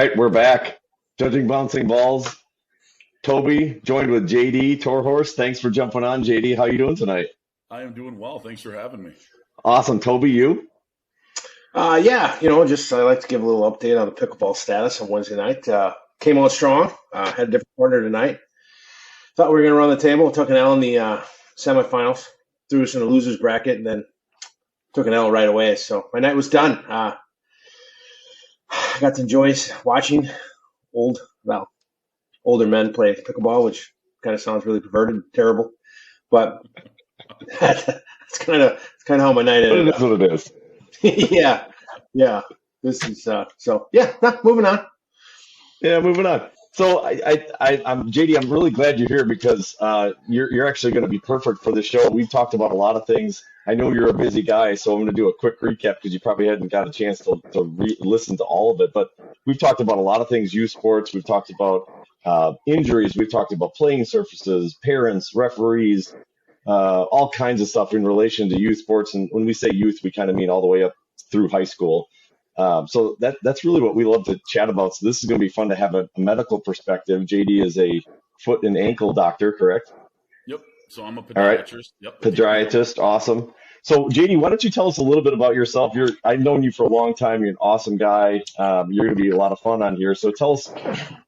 right, we're back. Judging bouncing balls. Toby joined with JD Torhorst. Thanks for jumping on, JD. How you doing tonight? I am doing well. Thanks for having me. Awesome. Toby, you? Yeah, just I like to give a little update on the pickleball status on Wednesday night. Came out strong. Had a different partner tonight. Thought we were going to run the table. Took an L in the semifinals. Threw us in the losers bracket, and then took an L right away. So my night was done. I got to enjoy watching older men play pickleball, which kind of sounds really perverted and terrible, but that's kind of how my night ended. That's what it is. yeah. This is moving on. Yeah, moving on. So I'm JD. I'm really glad you're here because you're actually going to be perfect for this show. We've talked about a lot of things. I know you're a busy guy, so I'm going to do a quick recap because you probably hadn't got a chance to listen to all of it. But we've talked about a lot of things: youth sports. We've talked about injuries. We've talked about playing surfaces, parents, referees, all kinds of stuff in relation to youth sports. And when we say youth, we kind of mean all the way up through high school. So that's really what we love to chat about. So this is going to be fun to have a medical perspective. JD is a foot and ankle doctor, correct? Yep. So I'm a pediatrist. All right. Yep. Podiatrist. Awesome. So JD, why don't you tell us a little bit about yourself? I've known you for a long time. You're an awesome guy. You're going to be a lot of fun on here. So tell us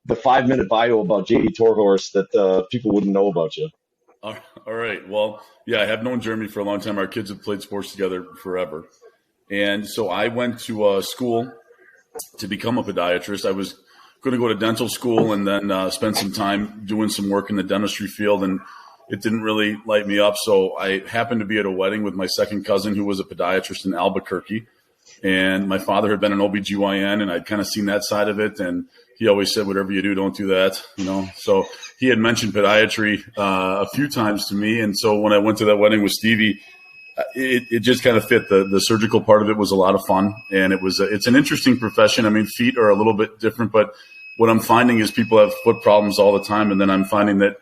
the 5-minute bio about JD Torhorst that people wouldn't know about you. All right. Well, yeah, I have known Jeremy for a long time. Our kids have played sports together forever. And so I went to school to become a podiatrist. I was going to go to dental school and then spend some time doing some work in the dentistry field, and it didn't really light me up. So I happened to be at a wedding with my second cousin who was a podiatrist in Albuquerque. And my father had been an OBGYN, and I'd kind of seen that side of it. And he always said, whatever you do, don't do that, So he had mentioned podiatry a few times to me. And so when I went to that wedding with Stevie, it just kind of fit. The surgical part of it was a lot of fun, and it's an interesting profession. I mean, feet are a little bit different, but what I'm finding is people have foot problems all the time, and then I'm finding that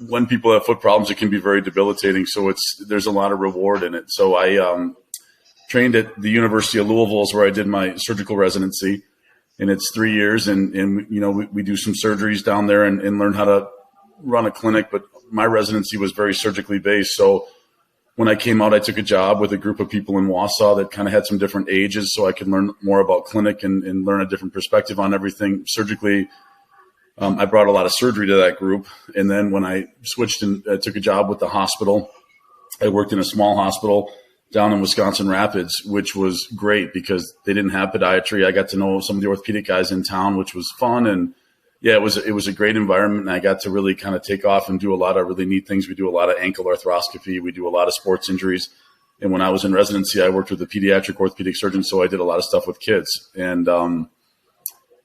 when people have foot problems, it can be very debilitating. So there's a lot of reward in it. So I trained at the University of Louisville, is where I did my surgical residency, and it's 3 years, and we do some surgeries down there and learn how to run a clinic. But my residency was very surgically based, so when I came out, I took a job with a group of people in Wausau that kind of had some different ages, so I could learn more about clinic and learn a different perspective on everything surgically. I brought a lot of surgery to that group. And then when I switched and took a job with the hospital, I worked in a small hospital down in Wisconsin Rapids, which was great because they didn't have podiatry. I got to know some of the orthopedic guys in town, which was fun. And yeah, it was a great environment, and I got to really kind of take off and do a lot of really neat things. We do a lot of ankle arthroscopy. We do a lot of sports injuries. And when I was in residency, I worked with a pediatric orthopedic surgeon, so I did a lot of stuff with kids. And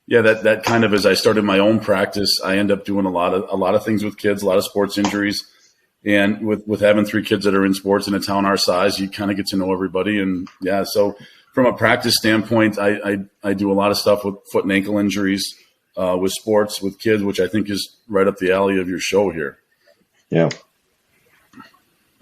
that kind of, as I started my own practice, I ended up doing a lot of things with kids, a lot of sports injuries. And with having 3 kids that are in sports in a town our size, you kind of get to know everybody. And yeah, so from a practice standpoint, I do a lot of stuff with foot and ankle injuries. With sports, with kids, which I think is right up the alley of your show here. Yeah.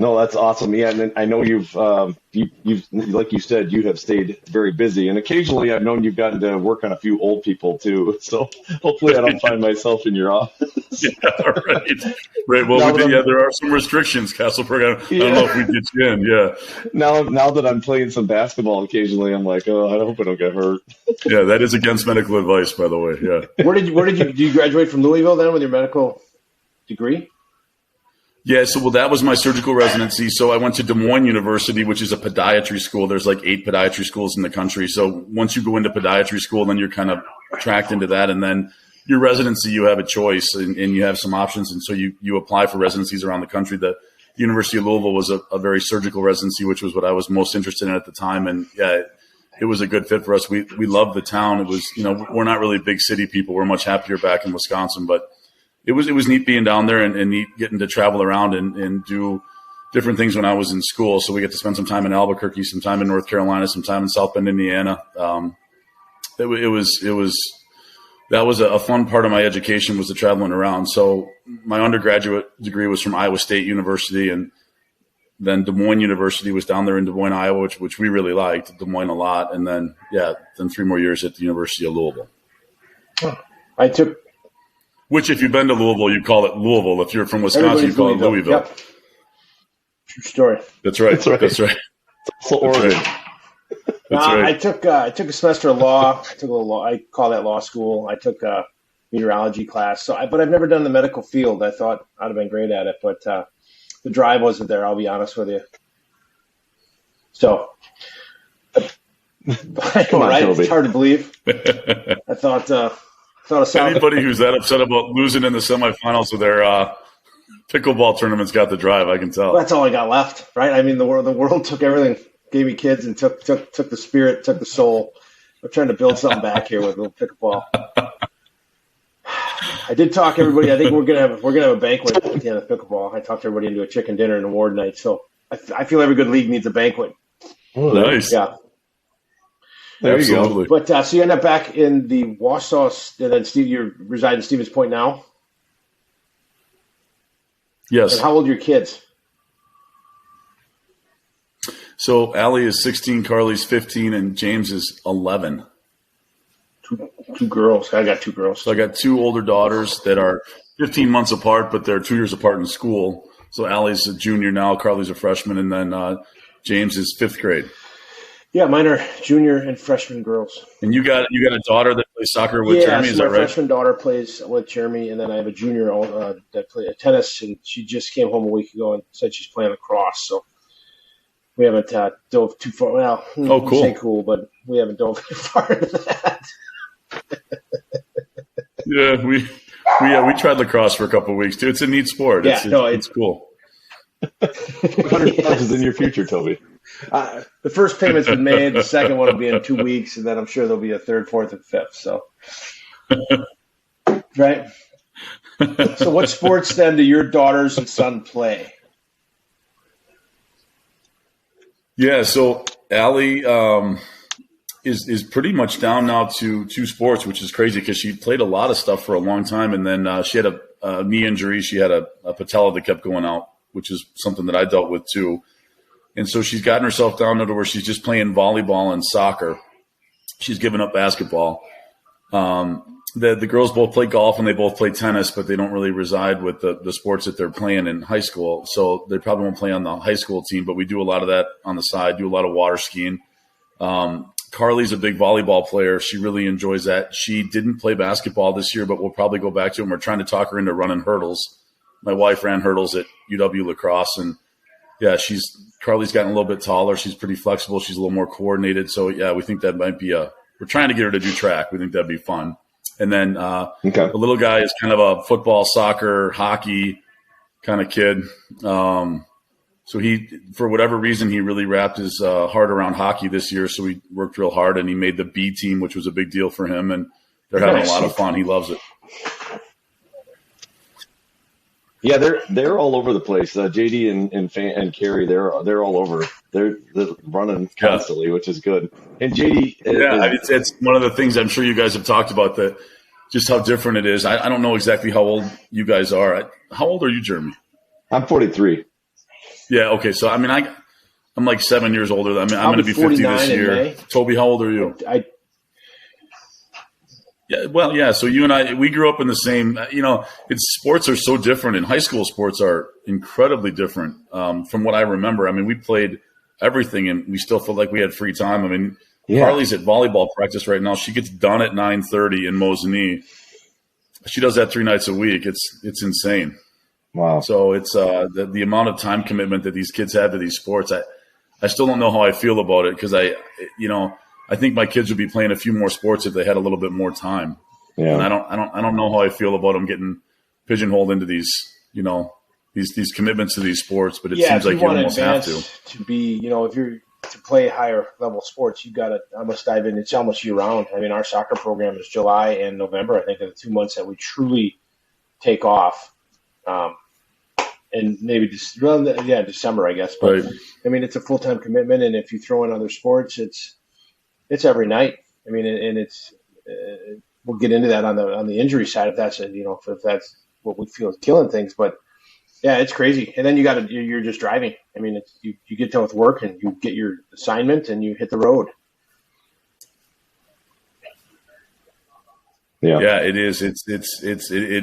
No, that's awesome. Yeah, and I know you've like you said, you have stayed very busy, and occasionally I've known you've gotten to work on a few old people too. So hopefully I don't find myself in your office. Yeah, right. Well, there are some restrictions, Castleberg. I don't know if we get you in. Yeah. Now that I'm playing some basketball occasionally, I'm like, I hope I don't get hurt. Yeah, that is against medical advice, by the way. Yeah. Where did you graduate from Louisville then with your medical degree? Yeah, so that was my surgical residency. So I went to Des Moines University, which is a podiatry school. There's like 8 podiatry schools in the country. So once you go into podiatry school, then you're kind of tracked into that. And then your residency, you have a choice and you have some options. And so you apply for residencies around the country. The University of Louisville was a very surgical residency, which was what I was most interested in at the time. And yeah, it was a good fit for us. We loved the town. It was, we're not really big city people. We're much happier back in Wisconsin, but it was neat being down there and neat getting to travel around and do different things when I was in school. So we get to spend some time in Albuquerque, some time in North Carolina, some time in South Bend, Indiana. That was a fun part of my education, was the traveling around. So my undergraduate degree was from Iowa State University, and then Des Moines University was down there in Des Moines, Iowa, which we really liked, Des Moines a lot. And then 3 more years at the University of Louisville. I took Which, if you've been to Louisville, you call it Louisville. If you're from Wisconsin, everybody's you call it Louisville. Yep. True story. That's right. That's right. That's right. So That's Oregon. right. That's right. I took a semester of law. I took a little law. I call that law school. I took a meteorology class. But I've never done the medical field. I thought I'd have been great at it, but the drive wasn't there. I'll be honest with you. So, Come on, right? Toby. It's hard to believe. I thought a solid. Anybody who's that upset about losing in the semifinals of their pickleball tournament's got the drive. I can tell. That's all I got left, right? I mean, the world took everything, gave me kids, and took the spirit, took the soul. I'm trying to build something back here with a little pickleball. I did talk everybody. I think we're gonna have a banquet at the end of pickleball. I talked everybody into a chicken dinner and award night. So I feel every good league needs a banquet. Oh, Nice. Yeah. There you go. Absolutely. But so you end up back in the Wausau, and then Steve, you reside in Stevens Point now. Yes. And how old are your kids? So Allie is 16, Carly's 15, and James is 11. Two girls. I got two girls. So I got two older daughters that are 15 months apart, but they're 2 years apart in school. So Allie's a junior now, Carly's a freshman, and then James is 5th grade. Yeah, mine are junior and freshman girls. And you got a daughter that plays soccer with Yeah, Jeremy, so is my that right? freshman daughter plays with Jeremy, and then I have a junior that plays tennis, and she just came home a week ago and said she's playing lacrosse. So we haven't dove too far. Well, Oh, cool. say cool, but we haven't dove too far into that. Yeah, we tried lacrosse for a couple of weeks too. It's a neat sport. Yeah, It's cool. 100 pounds is in your future, Toby. The first payment's been made. The second one will be in 2 weeks, and then I'm sure there'll be a third, fourth, and fifth. So, right. So, what sports then do your daughters and son play? Yeah, so Allie is pretty much down now to 2 sports, which is crazy because she played a lot of stuff for a long time, and then she had a knee injury. She had a patella that kept going out, which is something that I dealt with too. And so she's gotten herself down to where she's just playing volleyball and soccer. She's given up basketball. The girls both play golf and they both play tennis, but they don't really reside with the sports that they're playing in high school. So they probably won't play on the high school team, but we do a lot of that on the side, do a lot of water skiing. Carly's a big volleyball player. She really enjoys that. She didn't play basketball this year, but we'll probably go back to it. And we're trying to talk her into running hurdles. My wife ran hurdles at UW Lacrosse, and yeah, Carly's gotten a little bit taller. She's pretty flexible. She's a little more coordinated. So yeah, we think that might be we're trying to get her to do track. We think that'd be fun. And then the little guy is kind of a football, soccer, hockey kind of kid. So he, for whatever reason, he really wrapped his heart around hockey this year. So he worked real hard and he made the B team, which was a big deal for him. And they're having a lot of fun. He loves it. Yeah, they're all over the place. JD and Carrie, they're all over. They're running constantly, which is good. And JD, it's one of the things I'm sure you guys have talked about, that just how different it is. I don't know exactly how old you guys are. How old are you, Jeremy? I'm 43. Yeah. Okay. So I mean, I'm like 7 years older. I'm going to be 50 this year. Toby, how old are you? Yeah, well, yeah. So you and I, we grew up in the same. Sports are so different, and high school sports are incredibly different from what I remember. I mean, we played everything, and we still felt like we had free time. I mean, Carly's at volleyball practice right now. She gets done at 9:30 in Mosinee. She does that 3 nights a week. It's insane. Wow. So it's the amount of time commitment that these kids have to these sports. I still don't know how I feel about it because I think my kids would be playing a few more sports if they had a little bit more time. Yeah. And I don't know how I feel about them getting pigeonholed into these, these commitments to these sports, but it seems like you almost have to be, if you're to play higher level sports, you got to almost dive in. It's almost year round. I mean, our soccer program is July and November. I think are the 2 months that we truly take off. And maybe December, I guess. But right. I mean, it's a full-time commitment. And if you throw in other sports, it's every night. I mean, and it's we'll get into that on the injury side if that's if that's what we feel is killing things. But yeah, it's crazy. And then you're just driving. I mean, you get done with work and you get your assignment and you hit the road. Yeah, it is. It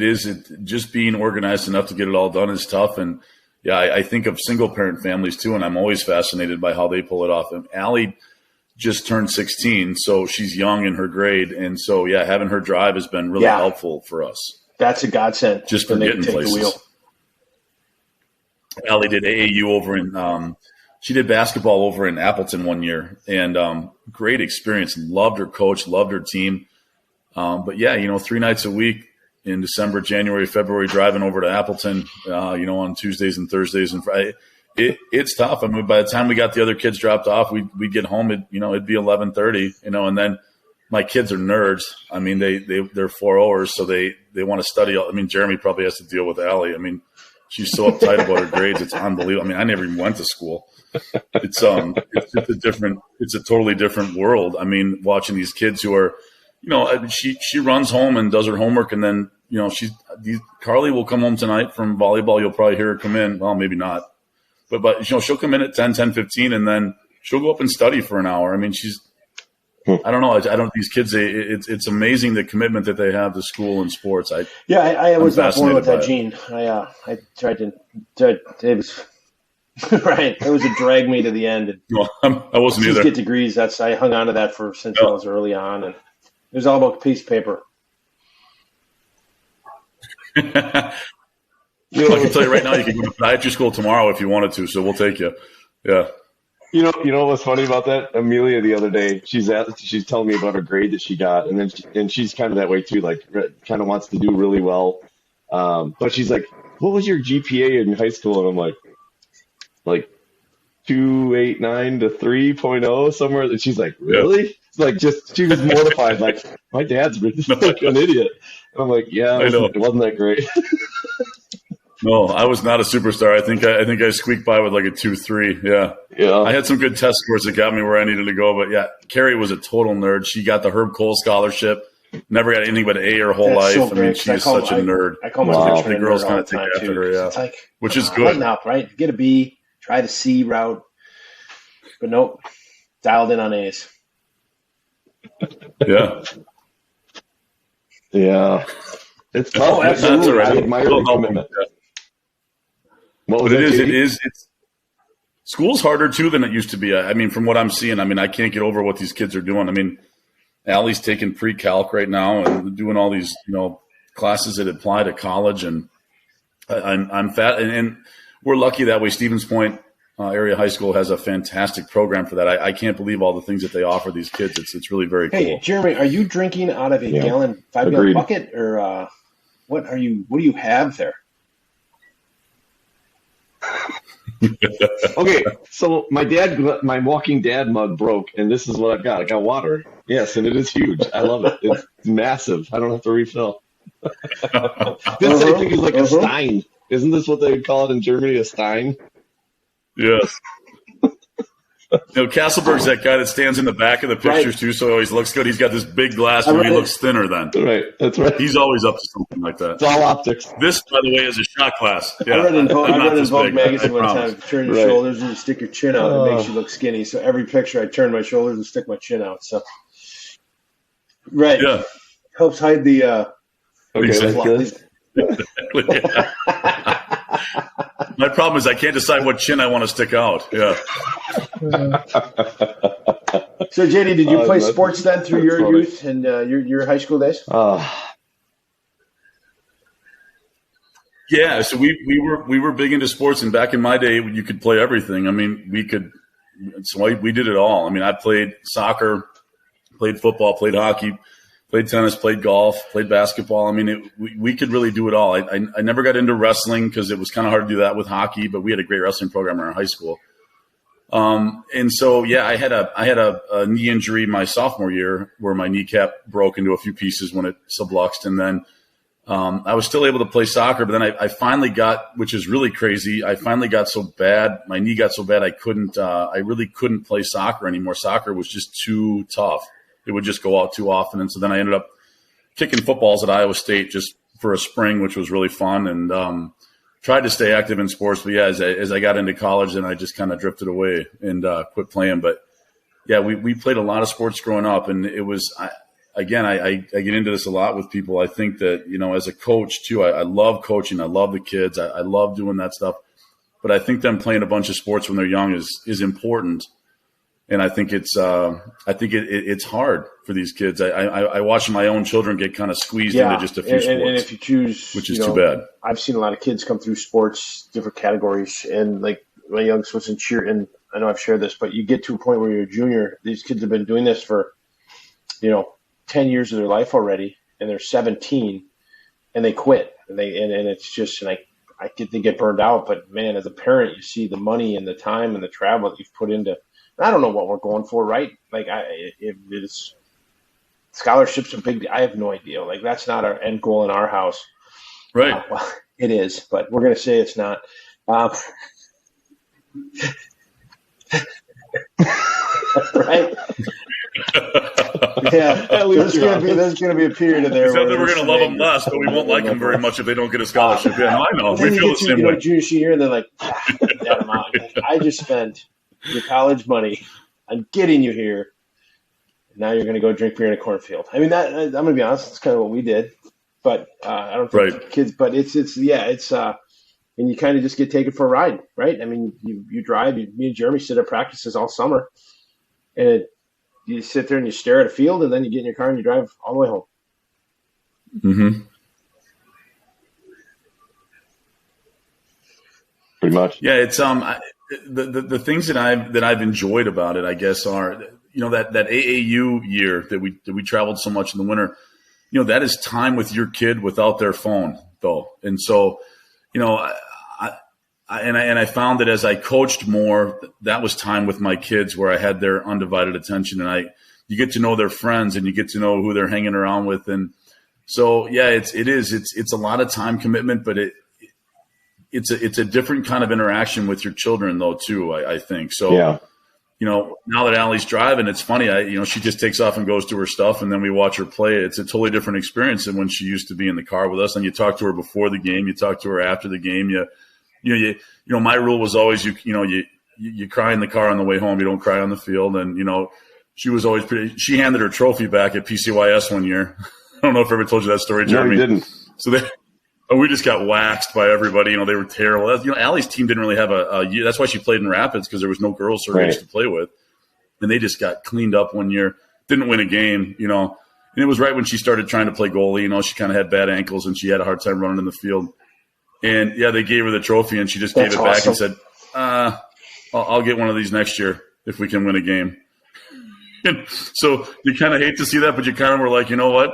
is. Just being organized enough to get it all done is tough. And yeah, I think of single parent families too, and I'm always fascinated by how they pull it off. And Allie just turned 16, so she's young in her grade, and so yeah, having her drive has been really helpful for us. That's a godsend. Just for getting places. Allie did AAU over in. She did basketball over in Appleton one year, and great experience. Loved her coach, loved her team. But yeah, 3 nights a week in December, January, February, driving over to Appleton, on Tuesdays and Thursdays and Friday. It's tough. I mean, by the time we got the other kids dropped off, we'd get home. It'd be 11:30. And then my kids are nerds. I mean, they're 4-0ers, so they want to study. I mean, Jeremy probably has to deal with Allie. I mean, she's so uptight about her grades. It's unbelievable. I mean, I never even went to school. It's it's a totally different world. I mean, watching these kids who are, she runs home and does her homework, and then Carly will come home tonight from volleyball. You'll probably hear her come in. Well, maybe not, but she'll come in at 10:15, and then she'll go up and study for an hour. I mean, I don't know. These kids, it's amazing the commitment that they have to school and sports. I was not born with that gene. I tried to. It was right. It was a drag me to the end. Well, I wasn't either. Get degrees. I hung on to that since I was early on, and it was all about piece of paper. I can tell you right now, you can go to podiatry school tomorrow if you wanted to. So we'll take you. Yeah. You know what's funny about that? Amelia the other day, she's telling me about her grade that she got, and then she's kind of that way too, like kind of wants to do really well. But she's like, "What was your GPA in high school?" And I'm like 2.89 to 3.0 somewhere. And she's like, "Really?" Yeah. It's like she was mortified. Like, my dad's like an idiot. And I'm like, "Yeah, it wasn't that great." No, I was not a superstar. I think I squeaked by with like a 2.3. Yeah. I had some good test scores that got me where I needed to go. But yeah, Carrie was a total nerd. She got the Herb Cole scholarship. Never got anything but an A her whole life. So I mean, she is such a nerd. I call myself the girls kind of take after her. Yeah, it's like, which is good. Lighten up, right? Get a B, try the C route, but nope, dialed in on A's. Yeah. Yeah. It's tough. Oh, absolutely. I admire the commitment. But it is. School's harder too than it used to be. I mean, from what I'm seeing, I can't get over what these kids are doing. I mean, Allie's taking pre-calc right now and doing all these, classes that apply to college. And I'm fat, and we're lucky that way. Stevens Point Area High School has a fantastic program for that. I can't believe all the things that they offer these kids. It's really very cool. Hey, Jeremy, are you drinking out of a 5-gallon bucket, or what do you have there? Okay, so my Walking Dad mug broke, and this is what I've got. I got water. Yes, and it is huge. I love it. It's massive. I don't have to refill. This I think is like a stein. Isn't this what they would call it in Germany, a stein? Yes. Castleberg's that guy that stands in the back of the pictures too, so he always looks good. He's got this big glass where he looks thinner then. Right, that's right. He's always up to something like that. It's all optics. This, by the way, is a shot glass. Yeah. I read in Vogue magazine one time, turn your shoulders and stick your chin out. It makes you look skinny. So every picture, I turn my shoulders and stick my chin out. So, yeah, helps hide the. Exactly. Yeah. My problem is I can't decide what chin I want to stick out. Yeah. So, JD, did you play sports then through your youth and your high school days? Yeah. So we were big into sports, and back in my day, you could play everything. I mean, we did it all. I mean, I played soccer, played football, played hockey, played tennis, played golf, played basketball. I mean, we could really do it all. I never got into wrestling because it was kind of hard to do that with hockey, but we had a great wrestling program in our high school. And so, yeah, I had a knee injury my sophomore year where my kneecap broke into a few pieces when it subluxed. And then I was still able to play soccer, but then I finally got, which is really crazy, I finally got so bad, my knee got so bad I really couldn't play soccer anymore. Soccer was just too tough. It would just go out too often. And so then I ended up kicking footballs at Iowa State just for a spring, which was really fun, and tried to stay active in sports. But, yeah, as I got into college, then I just kind of drifted away and quit playing. But, yeah, we played a lot of sports growing up, and it was again, I get into this a lot with people. I think that, as a coach too, I love coaching. I love the kids. I love doing that stuff. But I think them playing a bunch of sports when they're young is important. And I think it's hard for these kids. I watch my own children get kind of squeezed into just a few sports. And if you choose, which is too bad. I've seen a lot of kids come through sports, different categories, and like my youngest was in cheer. And I know I've shared this, but you get to a point where you're a junior. These kids have been doing this for, 10 years of their life already, and they're 17, and they quit, and it's just I get they get burned out. But man, as a parent, you see the money and the time and the travel that you've put into. I don't know what we're going for, right? Like, if it's scholarships are big. I have no idea. Like, that's not our end goal in our house, right? Well, it is, but we're going to say it's not. Right? Yeah, there's going to be a period of there. Except that we're going to love them less, but we won't like them very much if they don't get a scholarship. Yeah, no, I know. We feel the same way. Junior year, and they're like, that amount. I just spent your college money on getting you here. Now you're going to go drink beer in a cornfield. I mean, I'm going to be honest. That's kind of what we did, but I don't think kids. But it's and you kind of just get taken for a ride, right? I mean, you drive. Me and Jeremy sit at practices all summer, and you sit there and you stare at a field, and then you get in your car and you drive all the way home. Mm-hmm. Pretty much. Yeah, it's the things that I've enjoyed about it, I guess, are that AAU year that we traveled so much in the winter. That is time with your kid without their phone, though, and so I found that as I coached more, that was time with my kids where I had their undivided attention, and you get to know their friends and you get to know who they're hanging around with, and so yeah, it's a lot of time commitment, but it's a different kind of interaction with your children though too. I think so. Yeah. Now that Allie's driving, it's funny. She just takes off and goes to her stuff, and then we watch her play. It's a totally different experience than when she used to be in the car with us. And you talk to her before the game, you talk to her after the game. My rule was always you cry in the car on the way home. You don't cry on the field. And she was always she handed her trophy back at PCYS one year. I don't know if I ever told you that story, Jeremy. No, you didn't. So we just got waxed by everybody. They were terrible. Allie's team didn't really have a year. That's why she played in Rapids, because there was no girls her age to play with. And they just got cleaned up one year. Didn't win a game, And it was right when she started trying to play goalie. She kind of had bad ankles and she had a hard time running in the field. And, yeah, they gave her the trophy and she just gave it back and said, I'll get one of these next year if we can win a game. And so you kind of hate to see that, but you kind of were like, you know what?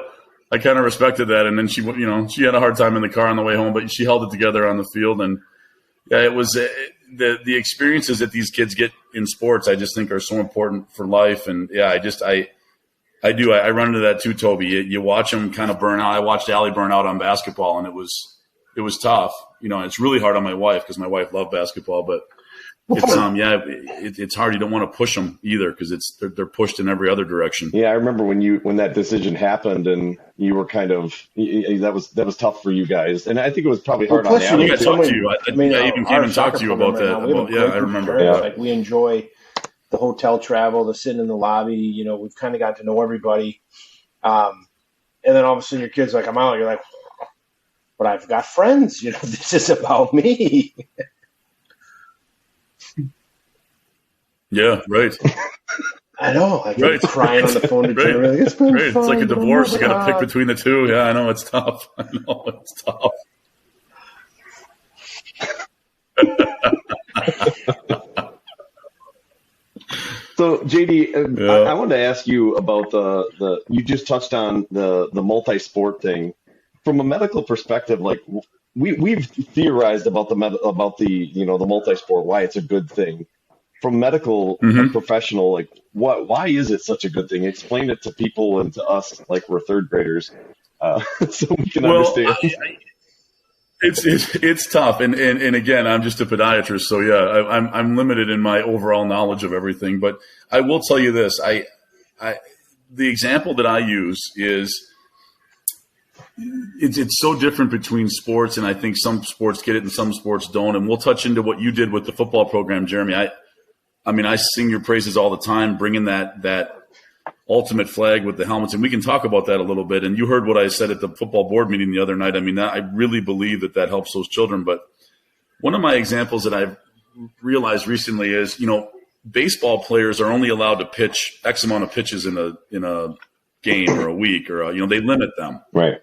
I kind of respected that. And then she had a hard time in the car on the way home, but she held it together on the field. And yeah, it was the experiences that these kids get in sports, I just think are so important for life. And yeah, I do. I run into that too, Toby. You watch them kind of burn out. I watched Allie burn out on basketball, and it was tough. It's really hard on my wife because my wife loved basketball, but it's hard. You don't want to push them either because they're pushed in every other direction. Yeah, I remember when that decision happened, and you were kind of that was tough for you guys, and I think it was probably hard on Allie. I talked to you. I even came and talked to you about that. I remember. Yeah. Like, we enjoy the hotel travel, the sitting in the lobby. We've kind of got to know everybody, and then all of a sudden your kid's like, "I'm out." You're like, "But I've got friends. This is about me." Yeah, right. I know. I keep crying on the phone to Jeremy. It's been fun, it's like a divorce. You got to pick between the two. Yeah, I know. It's tough. So, JD, I wanted to ask you about the you just touched on the multi-sport thing. From a medical perspective, like we've theorized about the multi-sport, why it's a good thing. From medical professional, like why is it such a good thing? Explain it to people and to us like we're third graders, so we can understand. It's tough, and again, I'm just a pediatrist, so yeah, I'm limited in my overall knowledge of everything. But I will tell you this: the example that I use is it's so different between sports, and I think some sports get it and some sports don't. And we'll touch into what you did with the football program, Jeremy. I mean, I sing your praises all the time, bringing that ultimate flag with the helmets. And we can talk about that a little bit. And you heard what I said at the football board meeting the other night. I mean, I really believe that helps those children. But one of my examples that I've realized recently is, baseball players are only allowed to pitch X amount of pitches in a game or a week, or they limit them. Right.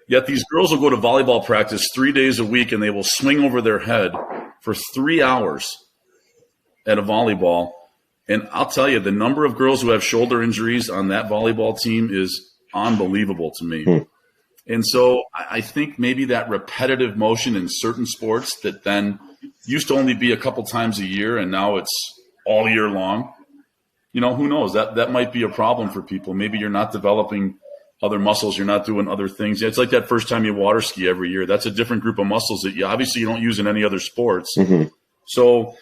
Yet these girls will go to volleyball practice 3 days a week, and they will swing over their head for 3 hours at a volleyball. And I'll tell you, the number of girls who have shoulder injuries on that volleyball team is unbelievable to me. And so I think maybe that repetitive motion in certain sports that then used to only be a couple times a year, and now it's all year long. Who knows? That might be a problem for people. Maybe you're not developing other muscles. You're not doing other things. It's like that first time you water ski every year. That's a different group of muscles that you don't use in any other sports. So,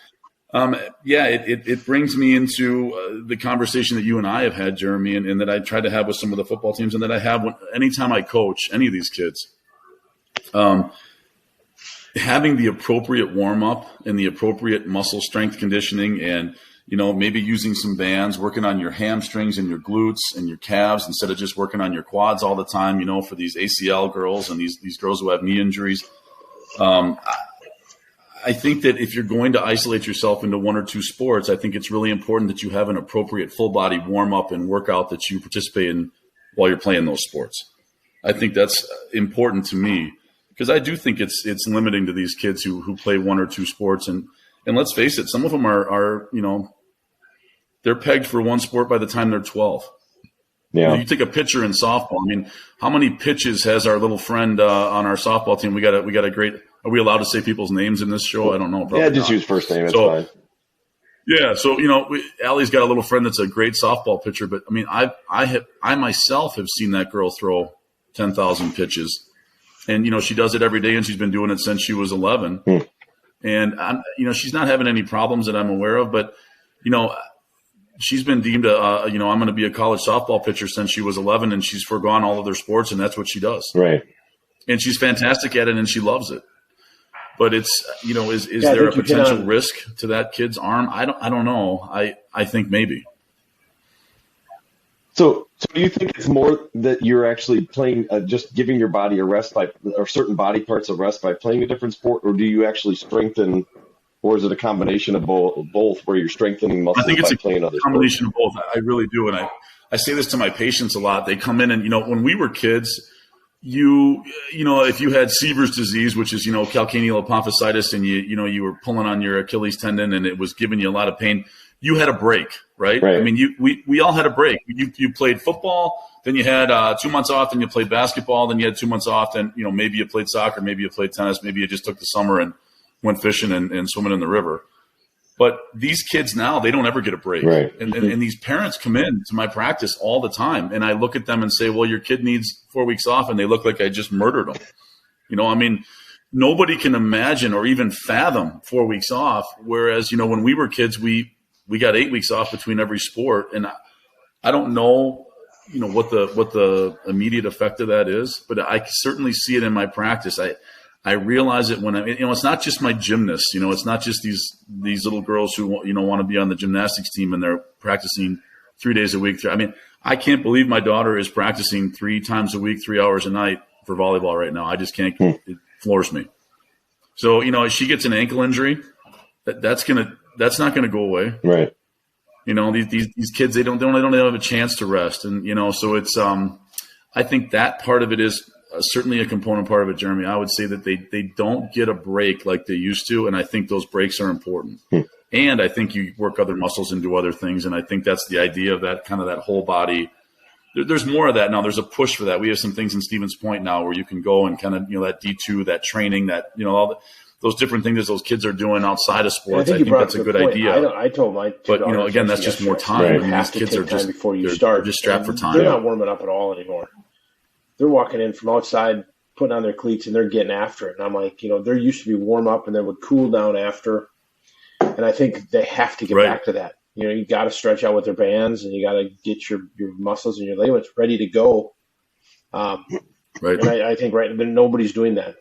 it brings me into the conversation that you and I have had, Jeremy, and that I try to have with some of the football teams, and that I have anytime I coach any of these kids. Having the appropriate warm-up and the appropriate muscle strength conditioning, and maybe using some bands, working on your hamstrings and your glutes and your calves instead of just working on your quads all the time, for these ACL girls and these girls who have knee injuries. I think that if you're going to isolate yourself into one or two sports, I think it's really important that you have an appropriate full-body warm-up and workout that you participate in while you're playing those sports. I think that's important to me, because I do think it's limiting to these kids who play one or two sports. And let's face it, some of them are they're pegged for one sport by the time they're 12. Yeah. You take a pitcher in softball. I mean, how many pitches has our little friend on our softball team? We got a great. Are we allowed to say people's names in this show? I don't know. Yeah, just use first name. It's fine. Yeah, so Allie's got a little friend that's a great softball pitcher, but I mean, I myself have seen that girl throw 10,000 pitches. And, she does it every day, and she's been doing it since she was 11. And, she's not having any problems that I'm aware of, but, she's been deemed I'm going to be a college softball pitcher since she was 11, and she's forgone all other sports, and that's what she does. Right. And she's fantastic at it, and she loves it. But it's, is there a potential risk to that kid's arm? I don't know. I think maybe. So do you think it's more that you're actually playing, just giving your body a rest or certain body parts a rest by playing a different sport, or do you actually strengthen, or is it a combination of both where you're strengthening muscles by playing other sports? I think it's a combination of both. I really do. And I say this to my patients a lot. They come in and, when we were kids, if you had Seaver's disease, which is, calcaneal apophysitis, and you were pulling on your Achilles tendon and it was giving you a lot of pain, you had a break, right? I mean, we all had a break. You played football, then you had 2 months off, then you played basketball, then you had 2 months off, then, maybe you played soccer, maybe you played tennis, maybe you just took the summer and went fishing and swimming in the river. But these kids now, they don't ever get a break. Right. And these parents come in to my practice all the time, and I look at them and say, well, your kid needs 4 weeks off, and they look like I just murdered them. I mean, nobody can imagine or even fathom 4 weeks off, whereas, when we were kids, we got 8 weeks off between every sport. And I don't know, what the immediate effect of that is, but I certainly see it in my practice. I realize it when it's not just my gymnasts, it's not just these little girls who, want to be on the gymnastics team and they're practicing 3 days a week. I mean, I can't believe my daughter is practicing 3 times a week, 3 hours a night for volleyball right now. I just can't, it floors me. So, if she gets an ankle injury, that's not going to go away. Right. These kids, they don't have a chance to rest. And, so it's, I think that part of it is certainly a component part of it, Jeremy. I would say that they don't get a break like they used to. And I think those breaks are important. And I think you work other muscles and do other things. And I think that's the idea of that kind of that whole body. There's more of that now. There's a push for that. We have some things in Stevens Point now where you can go and kind of, that D2, that training, that, all those different things that those kids are doing outside of sports. I think that's a good idea. I told my but again, that's just more time. You have to take time before you start. Just strapped for time. They're not warming up at all anymore. They're walking in from outside, putting on their cleats, and they're getting after it. And I'm like, there used to be warm up and then would cool down after. And I think they have to get back to that. You got to stretch out with their bands, and you got to get your muscles and your ligaments ready to go. Right. And I think nobody's doing that.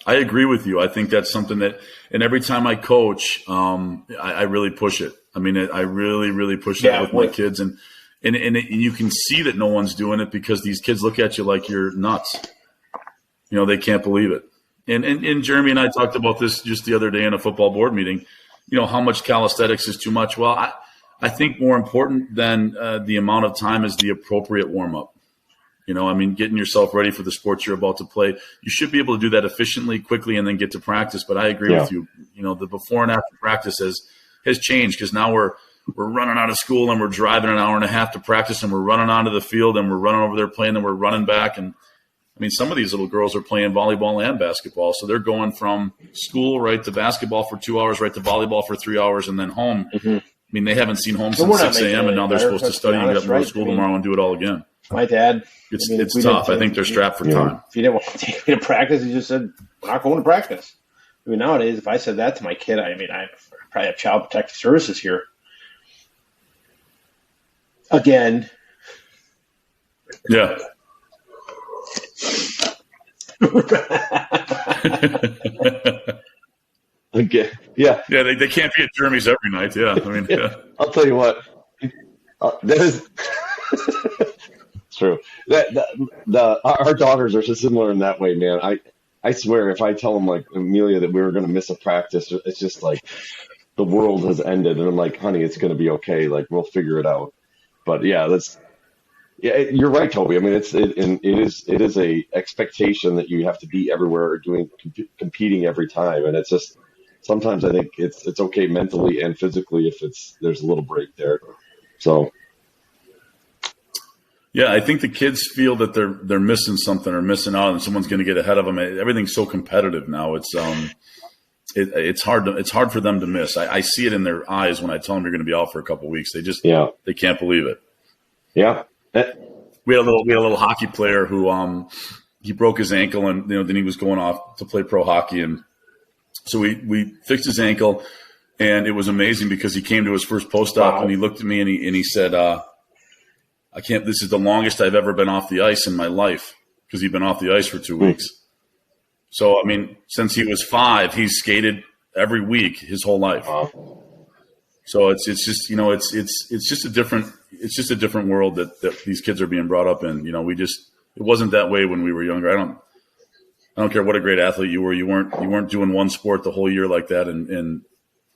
I agree with you. I think that's something that, and every time I coach, I really push it. I mean, I really, really push that with my kids, and you can see that no one's doing it because these kids look at you like you're nuts. They can't believe it. And Jeremy and I talked about this just the other day in a football board meeting. How much calisthenics is too much? Well, I think more important than the amount of time is the appropriate warm up. Getting yourself ready for the sports you're about to play. You should be able to do that efficiently, quickly, and then get to practice. But I agree with you. The before and after practice has changed because now we're running out of school and we're driving an hour and a half to practice and we're running onto the field and we're running over there playing and we're running back. And some of these little girls are playing volleyball and basketball. So they're going from school right to basketball for 2 hours, right to volleyball for 3 hours, and then home. Mm-hmm. They haven't seen home since 6 a.m. and now they're supposed to study and get up and go to school tomorrow and do it all again. My dad, it's tough. I think they're strapped for time. If you didn't want to take me to practice, he just said, we're not going to practice. Nowadays, if I said that to my kid, I probably have child protective services here. Again. Yeah. Okay. Yeah. Yeah. They can't be at Jeremy's every night. Yeah. Yeah. I'll tell you what. That is true. Our daughters are so similar in that way, man. I swear, if I tell them like Amelia that we were going to miss a practice, it's just like the world has ended, and I'm like, honey, it's going to be okay. Like we'll figure it out. But yeah, you're right, Toby. It is a expectation that you have to be everywhere or competing every time, and it's just sometimes I think it's okay mentally and physically if there's a little break there. So. Yeah, I think the kids feel that they're missing something or missing out, and someone's going to get ahead of them. Everything's so competitive now. It's hard for them to miss. I see it in their eyes when I tell them you're going to be out for a couple of weeks. They can't believe it. Yeah. We had a little hockey player who he broke his ankle, and then he was going off to play pro hockey, and so we fixed his ankle, and it was amazing because he came to his first post-op and he looked at me and he said, I can't. This is the longest I've ever been off the ice in my life because he'd been off the ice for 2 weeks. So since he was 5, he's skated every week his whole life. Wow. So it's just it's just a different world that these kids are being brought up in. It wasn't that way when we were younger. I don't care what a great athlete you were. You weren't doing one sport the whole year like that, and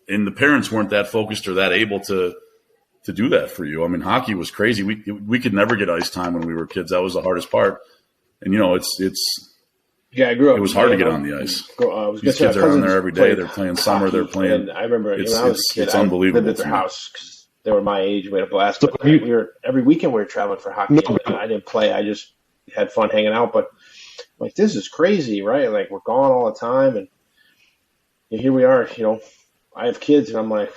the parents weren't that focused or that able to do that for you. Hockey was crazy. We could never get ice time when we were kids. That was the hardest part. And I grew up. It was hard to get on the ice. These kids are on there every day. They're playing summer. They're playing. And I remember when I was a kid, it's unbelievable. I lived at their house because they were my age. We had a blast. But every weekend we were traveling for hockey. I didn't play. I just had fun hanging out. But this is crazy, right? Like we're gone all the time, and here we are. I have kids, and I'm like.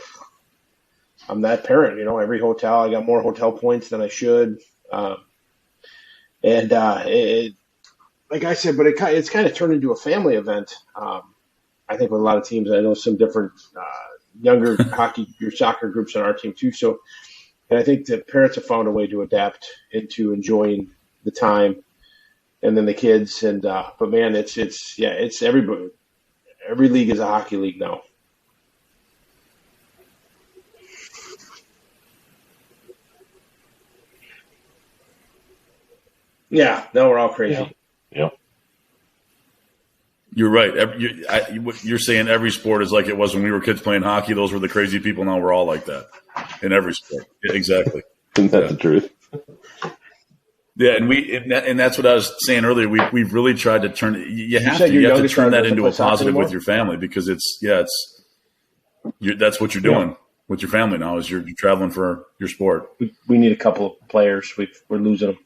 I'm that parent, every hotel, I got more hotel points than I should. Like I said, but it's kind of turned into a family event. I think with a lot of teams, I know some different younger hockey or soccer groups on our team too. So, and I think that parents have found a way to adapt into enjoying the time and then the kids. And, but man, it's everybody. Every league is a hockey league now. Yeah, now we're all crazy. Yeah. You're right. You're saying every sport is like it was when we were kids playing hockey. Those were the crazy people. Now we're all like that in every sport. Yeah, exactly. Isn't that the truth? Yeah, and that's what I was saying earlier. We've really tried to turn. You have to turn that into a positive with your family because that's what you're doing with your family now. Is you're traveling for your sport. We need a couple of players. We're losing them.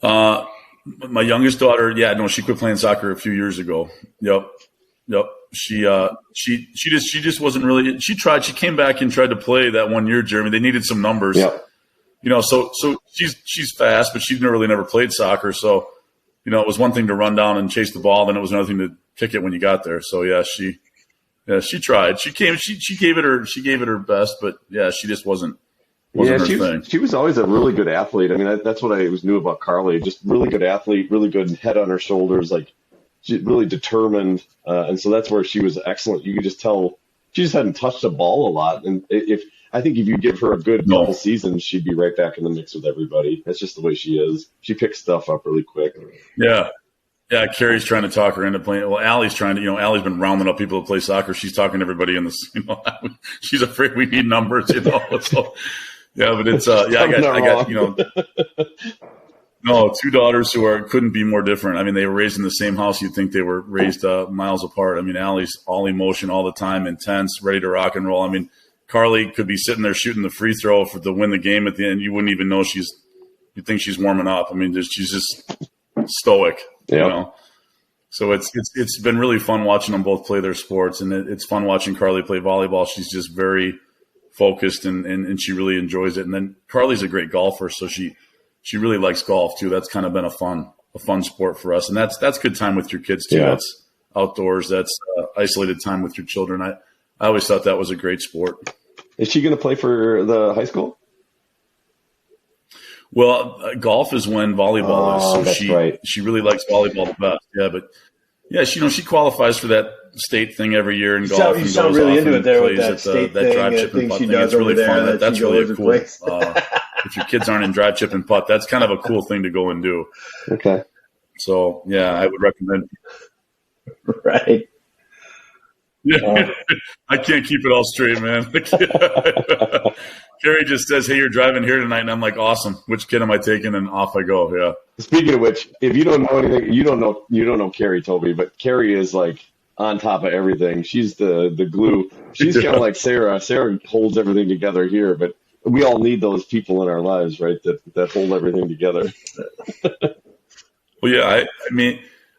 My youngest daughter, she quit playing soccer a few years ago. Yep. She just wasn't really. She tried. She came back and tried to play that 1 year, Jeremy. They needed some numbers. Yep. So she's fast, but she'd really never played soccer. So, it was one thing to run down and chase the ball, then it was another thing to kick it when you got there. So she tried. She gave it her best, but she just wasn't. She was always a really good athlete. That's what I always knew about Carly. Just really good athlete, really good head on her shoulders. Like really determined, and so that's where she was excellent. You could just tell she just hadn't touched the ball a lot, and I think if you give her a good couple seasons, she'd be right back in the mix with everybody. That's just the way she is. She picks stuff up really quick. Yeah. Yeah, Carrie's trying to talk her into playing. Well, Allie's trying to, Allie's been rounding up people to play soccer. She's talking to everybody in this, she's afraid we need numbers, So, yeah, but it's, I got, no, two daughters who couldn't be more different. I mean, they were raised in the same house. You'd think they were raised miles apart. I mean, Allie's all emotion all the time, intense, ready to rock and roll. I mean, Carly could be sitting there shooting the free throw to win the game at the end. You wouldn't even know you'd think she's warming up. I mean, she's just stoic. So it's been really fun watching them both play their sports, and it's fun watching Carly play volleyball. She's just very focused and she really enjoys it. And then Carly's a great golfer, so she really likes golf too. That's kind of been a fun sport for us, and that's good time with your kids too. Yeah. That's outdoors. That's isolated time with your children. I always thought that was a great sport. Is she going to play for the high school? Well, golf is when volleyball is. So she really likes volleyball the best. Yeah, but yeah, she qualifies for that state thing every year in golf. You sound really into it there with that state thing. Drive, chip, and putt thing. It's really fun. That's really cool. If your kids aren't in drive, chip, and putt, that's kind of a cool thing to go and do. Okay. So yeah, I would recommend. Right. Yeah, I can't keep it all straight, man. Carrie just says, "Hey, you're driving here tonight," and I'm like, "Awesome. Which kid am I taking?" And off I go. Yeah. Speaking of which, if you don't know anything, you don't know Carrie, Toby, but Carrie is like on top of everything. She's the glue. She's kind of like Sarah. Sarah holds everything together here, but we all need those people in our lives, right? That hold everything together. Well, yeah. I mean,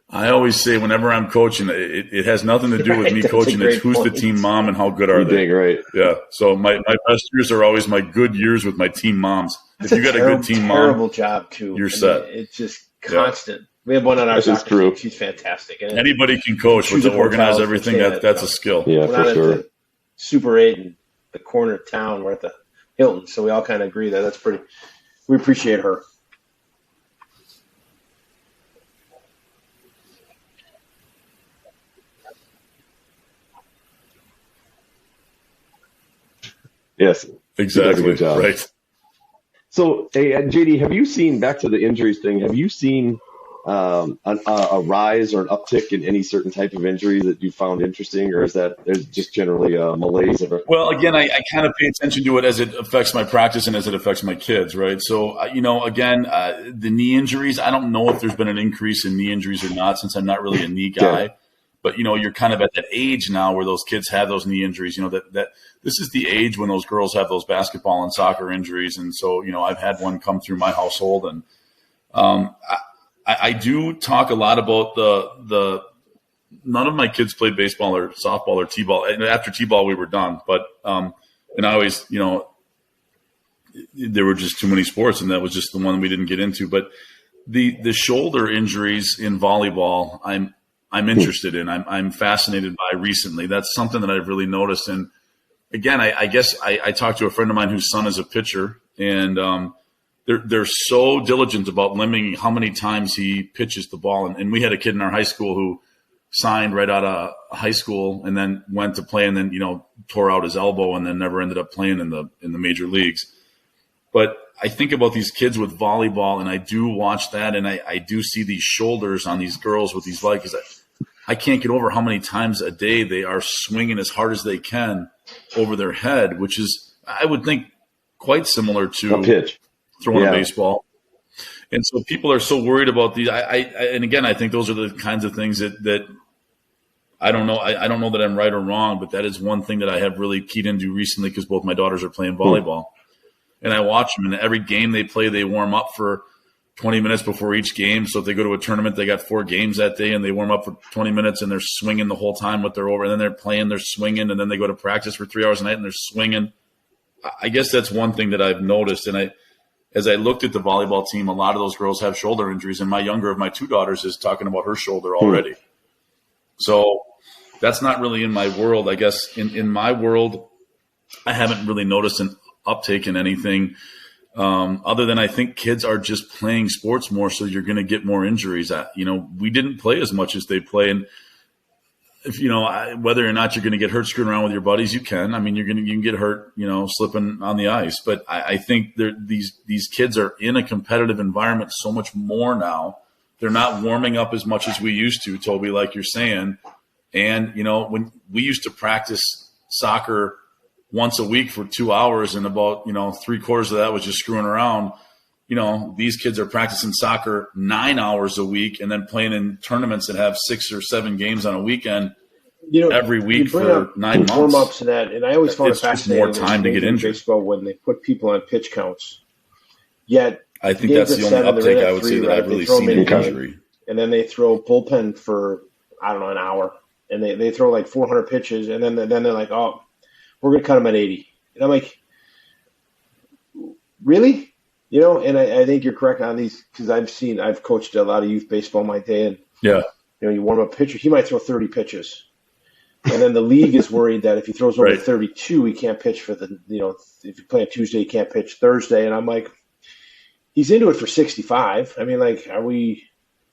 I always say whenever I'm coaching, it has nothing to do with me coaching. It's who's the team mom and how good are they. Right. Yeah. So my best years are always my good years with my team moms. If you got a good team mom, terrible job too. You're set. It's just constant. Yeah. We have one on our soccer team. She's fantastic. And anybody can coach, but to organize everything, that's a skill. Yeah, for sure. Super 8 in the corner of town. We're at the Hilton, so we all kind of agree that that's pretty. We appreciate her. Yes, exactly. Right. So, hey, JD, have you seen, back to the injuries thing, have you seen a rise or an uptick in any certain type of injury that you found interesting, or is that there's just generally a malaise? Well, again, I kind of pay attention to it as it affects my practice and as it affects my kids, right? So, again, the knee injuries, I don't know if there's been an increase in knee injuries or not, since I'm not really a knee guy. Okay. But, you're kind of at that age now where those kids have those knee injuries, that this is the age when those girls have those basketball and soccer injuries. And so, I've had one come through my household, and I do talk a lot about the none of my kids played baseball or softball or t-ball. And after t-ball, we were done. But and I always, there were just too many sports, and that was just the one we didn't get into. But the shoulder injuries in volleyball, I'm interested in. I'm fascinated by recently. That's something that I've really noticed. And again, I guess I talked to a friend of mine whose son is a pitcher, and they're so diligent about limiting how many times he pitches the ball. And we had a kid in our high school who signed right out of high school and then went to play and then, tore out his elbow and then never ended up playing in the major leagues. But I think about these kids with volleyball, and I do watch that, and I do see these shoulders on these girls with these volleyball, because I can't get over how many times a day they are swinging as hard as they can over their head, which is, I would think, quite similar to a pitch. Throwing a baseball. And so people are so worried about these. And again, I think those are the kinds of things that I don't know. I don't know that I'm right or wrong, but that is one thing that I have really keyed into recently, because both my daughters are playing volleyball. And I watch them, and every game they play, they warm up for 20 minutes before each game. So if they go to a tournament, they got 4 games that day, and they warm up for 20 minutes, and they're swinging the whole time with their over. And then they're playing, they're swinging, and then they go to practice for 3 hours a night, and they're swinging. I guess that's one thing that I've noticed. And as I looked at the volleyball team, a lot of those girls have shoulder injuries, and my younger of my 2 daughters is talking about her shoulder already. So that's not really in my world. I guess in my world, I haven't really noticed an uptake in anything. Other than I think kids are just playing sports more, so you're going to get more injuries. We didn't play as much as they play, and if whether or not you're going to get hurt screwing around with your buddies, you can. I mean, you can get hurt, slipping on the ice. But I think these kids are in a competitive environment so much more now. They're not warming up as much as we used to, Toby, like you're saying. And when we used to practice soccer once a week for 2 hours, and about 3/4 of that was just screwing around. These kids are practicing soccer 9 hours a week and then playing in tournaments that have 6 or 7 games on a weekend every week for 9 months. Warm-ups and that, and I always found it fascinating. More time to get injured. Baseball when they put people on pitch counts. Yet I think that's the only uptake I would say that I've really seen in injury. And then they throw bullpen for an hour, and they throw like 400 pitches, and then they're like, oh, we're going to cut them at 80. And I'm like, really? And I think you're correct on these, because I've coached a lot of youth baseball in my day, and you warm up a pitcher, he might throw 30 pitches, and then the league is worried that if he throws over 32, he can't pitch for the if you play on Tuesday, he can't pitch Thursday, and I'm like, he's into it for 65. I mean, like, are we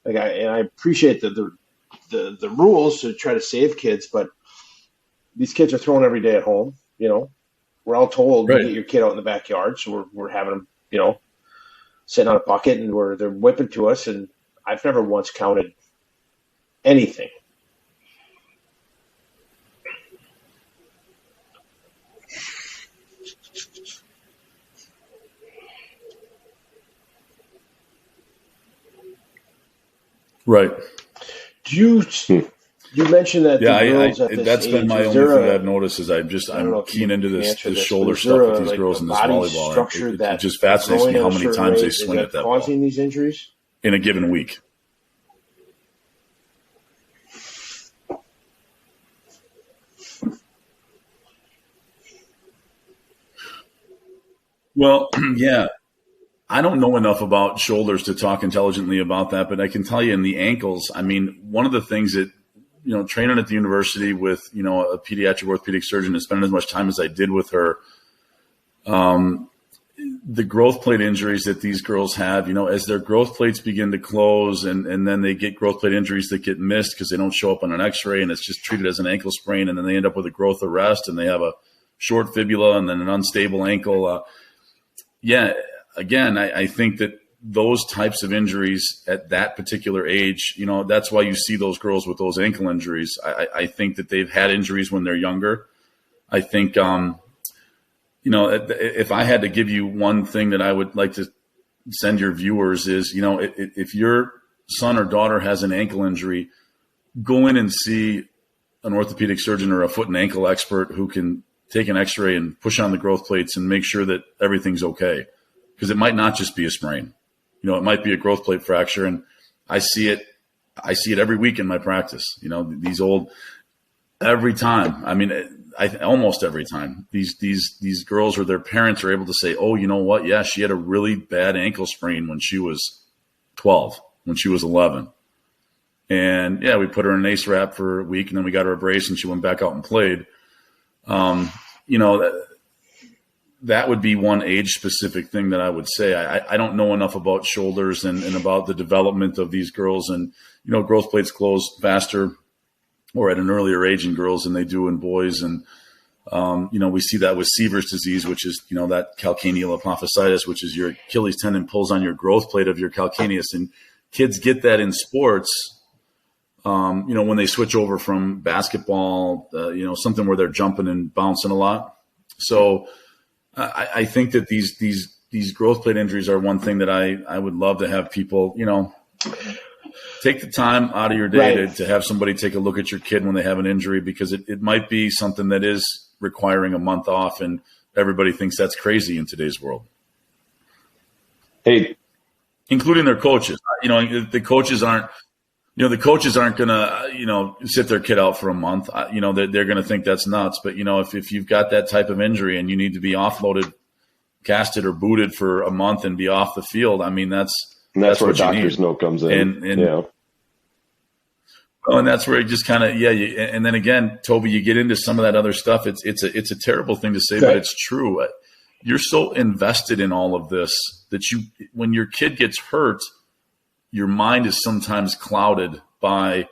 like? I appreciate the rules to try to save kids, but these kids are throwing every day at home. We're all told to get your kid out in the backyard, so we're having them, sitting on a bucket, and they're whipping to us, and I've never once counted anything. Right. You mentioned that that's been my only thing I've noticed is I'm keen into this shoulder stuff with these girls in this volleyball. It just fascinates me how many times they swing at that ball. Causing these injuries? In a given week. Well, yeah. I don't know enough about shoulders to talk intelligently about that, but I can tell you in the ankles, I mean, one of the things that, training at the university with, a pediatric orthopedic surgeon and spending as much time as I did with her, the growth plate injuries that these girls have, as their growth plates begin to close and then they get growth plate injuries that get missed because they don't show up on an x-ray and it's just treated as an ankle sprain, and then they end up with a growth arrest and they have a short fibula and then an unstable ankle. Again, I think that those types of injuries at that particular age, that's why you see those girls with those ankle injuries. I think that they've had injuries when they're younger. I think, if I had to give you one thing that I would like to send your viewers is, if your son or daughter has an ankle injury, go in and see an orthopedic surgeon or a foot and ankle expert who can take an x-ray and push on the growth plates and make sure that everything's okay. Because it might not just be a sprain. It might be a growth plate fracture, and I see it every week in my practice. Every time. I mean, almost every time these girls or their parents are able to say, "Oh, you know what? Yeah, she had a really bad ankle sprain when she was 12, when she was 11, and yeah, we put her in an ACE wrap for a week, and then we got her a brace, and she went back out and played." That would be one age-specific thing that I would say. I don't know enough about shoulders and about the development of these girls. And, growth plates close faster or at an earlier age in girls than they do in boys. And, we see that with Seaver's disease, which is, that calcaneal apophysitis, which is your Achilles tendon pulls on your growth plate of your calcaneus. And kids get that in sports, when they switch over from basketball, something where they're jumping and bouncing a lot. So, I think that these growth plate injuries are one thing that I would love to have people, take the time out of your day to have somebody take a look at your kid when they have an injury, because it might be something that is requiring a month off, and everybody thinks that's crazy in today's world. Hey, including their coaches. The coaches aren't. The coaches aren't going to, sit their kid out for a month. They're going to think that's nuts. But, if you've got that type of injury and you need to be offloaded, casted, or booted for a month and be off the field, I mean, that's where a doctor's note comes in. And that's where it just kind of, and then again, Toby, you get into some of that other stuff. It's a terrible thing to say, but it's true. you're so invested in all of this that when your kid gets hurt, your mind is sometimes clouded by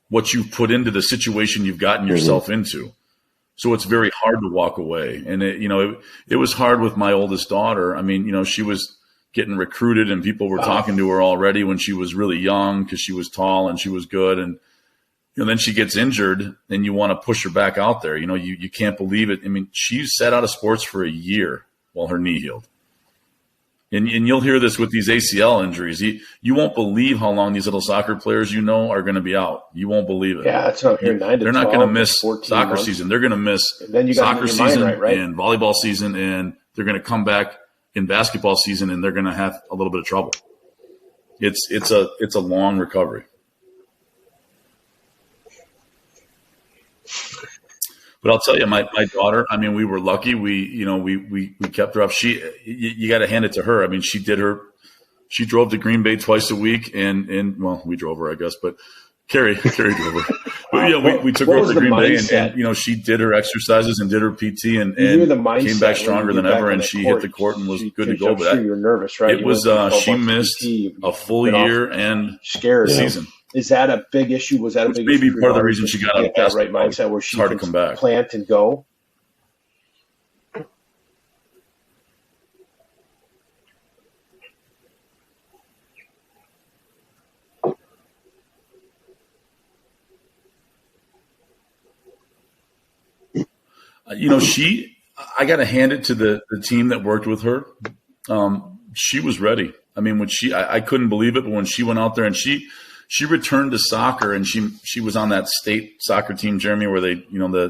what you've put into the situation you've gotten yourself into. So it's very hard to walk away. And it was hard with my oldest daughter. I mean, she was getting recruited and people were talking to her already when she was really young because she was tall and she was good. And then she gets injured and you want to push her back out there. You can't believe it. I mean, she sat out of sports for a year while her knee healed. And you'll hear this with these ACL injuries. You won't believe how long these little soccer players are going to be out. You won't believe it. Yeah, that's what I'm hearing. They're not going to miss soccer months. Season. They're going to miss soccer season right? And volleyball season, and they're going to come back in basketball season, and they're going to have a little bit of trouble. It's a long recovery. But I'll tell you, my daughter, I mean, we were lucky. We kept her up. You got to hand it to her. I mean, she drove to Green Bay twice a week and we drove her, I guess, but Carrie drove her. But yeah, we took her over to Green Bay and she did her exercises and did her PT and came back stronger than ever. And she hit the court and was good to go. But you were nervous, right? It was, she missed a full year and season. Is that a big issue? Was that a big issue? Maybe part of the reason she got out of that right mindset where she can plant and go? I got to hand it to the team that worked with her. She was ready. I mean, I couldn't believe it, but when she went out there and she returned to soccer and she was on that state soccer team, Jeremy, where they, I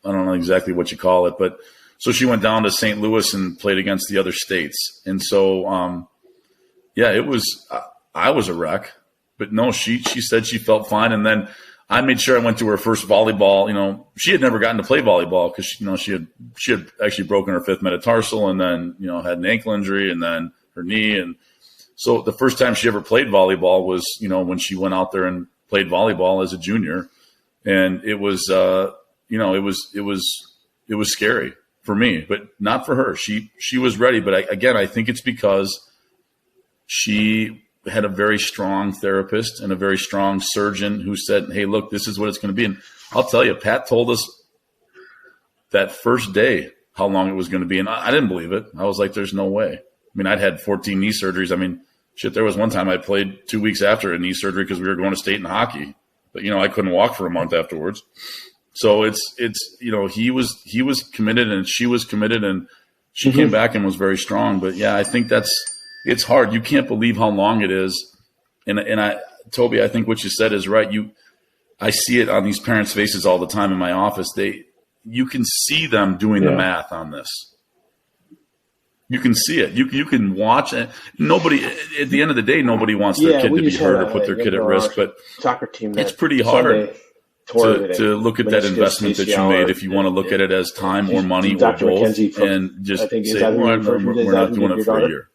don't know exactly what you call it, but so she went down to St. Louis and played against the other states. And so, I was a wreck, but no, she said she felt fine. And then I made sure I went to her first volleyball. She had never gotten to play volleyball because, she had actually broken her fifth metatarsal and then, had an ankle injury and then her knee. And so the first time she ever played volleyball was, when she went out there and played volleyball as a junior. And it was, it was scary for me, but not for her. She was ready. But I think it's because she had a very strong therapist and a very strong surgeon who said, hey, look, this is what it's going to be. And I'll tell you, Pat told us that first day how long it was going to be. And I didn't believe it. I was like, there's no way. I mean, I'd had 14 knee surgeries. I mean, shit, there was one time I played 2 weeks after a knee surgery because we were going to state in hockey. But, I couldn't walk for a month afterwards. So he was committed and she was committed and she came back and was very strong. But, yeah, I think it's hard. You can't believe how long it is. And Toby, I think what you said is right. I see it on these parents' faces all the time in my office. You can see them doing the math on this. You can see it. You can watch it. Nobody, at the end of the day, nobody wants their kid to be hurt or put their kid at risk. But soccer team it's pretty hard to look at that investment that you made if you want to look at it as time or money or both and just say, we're not doing it for a year.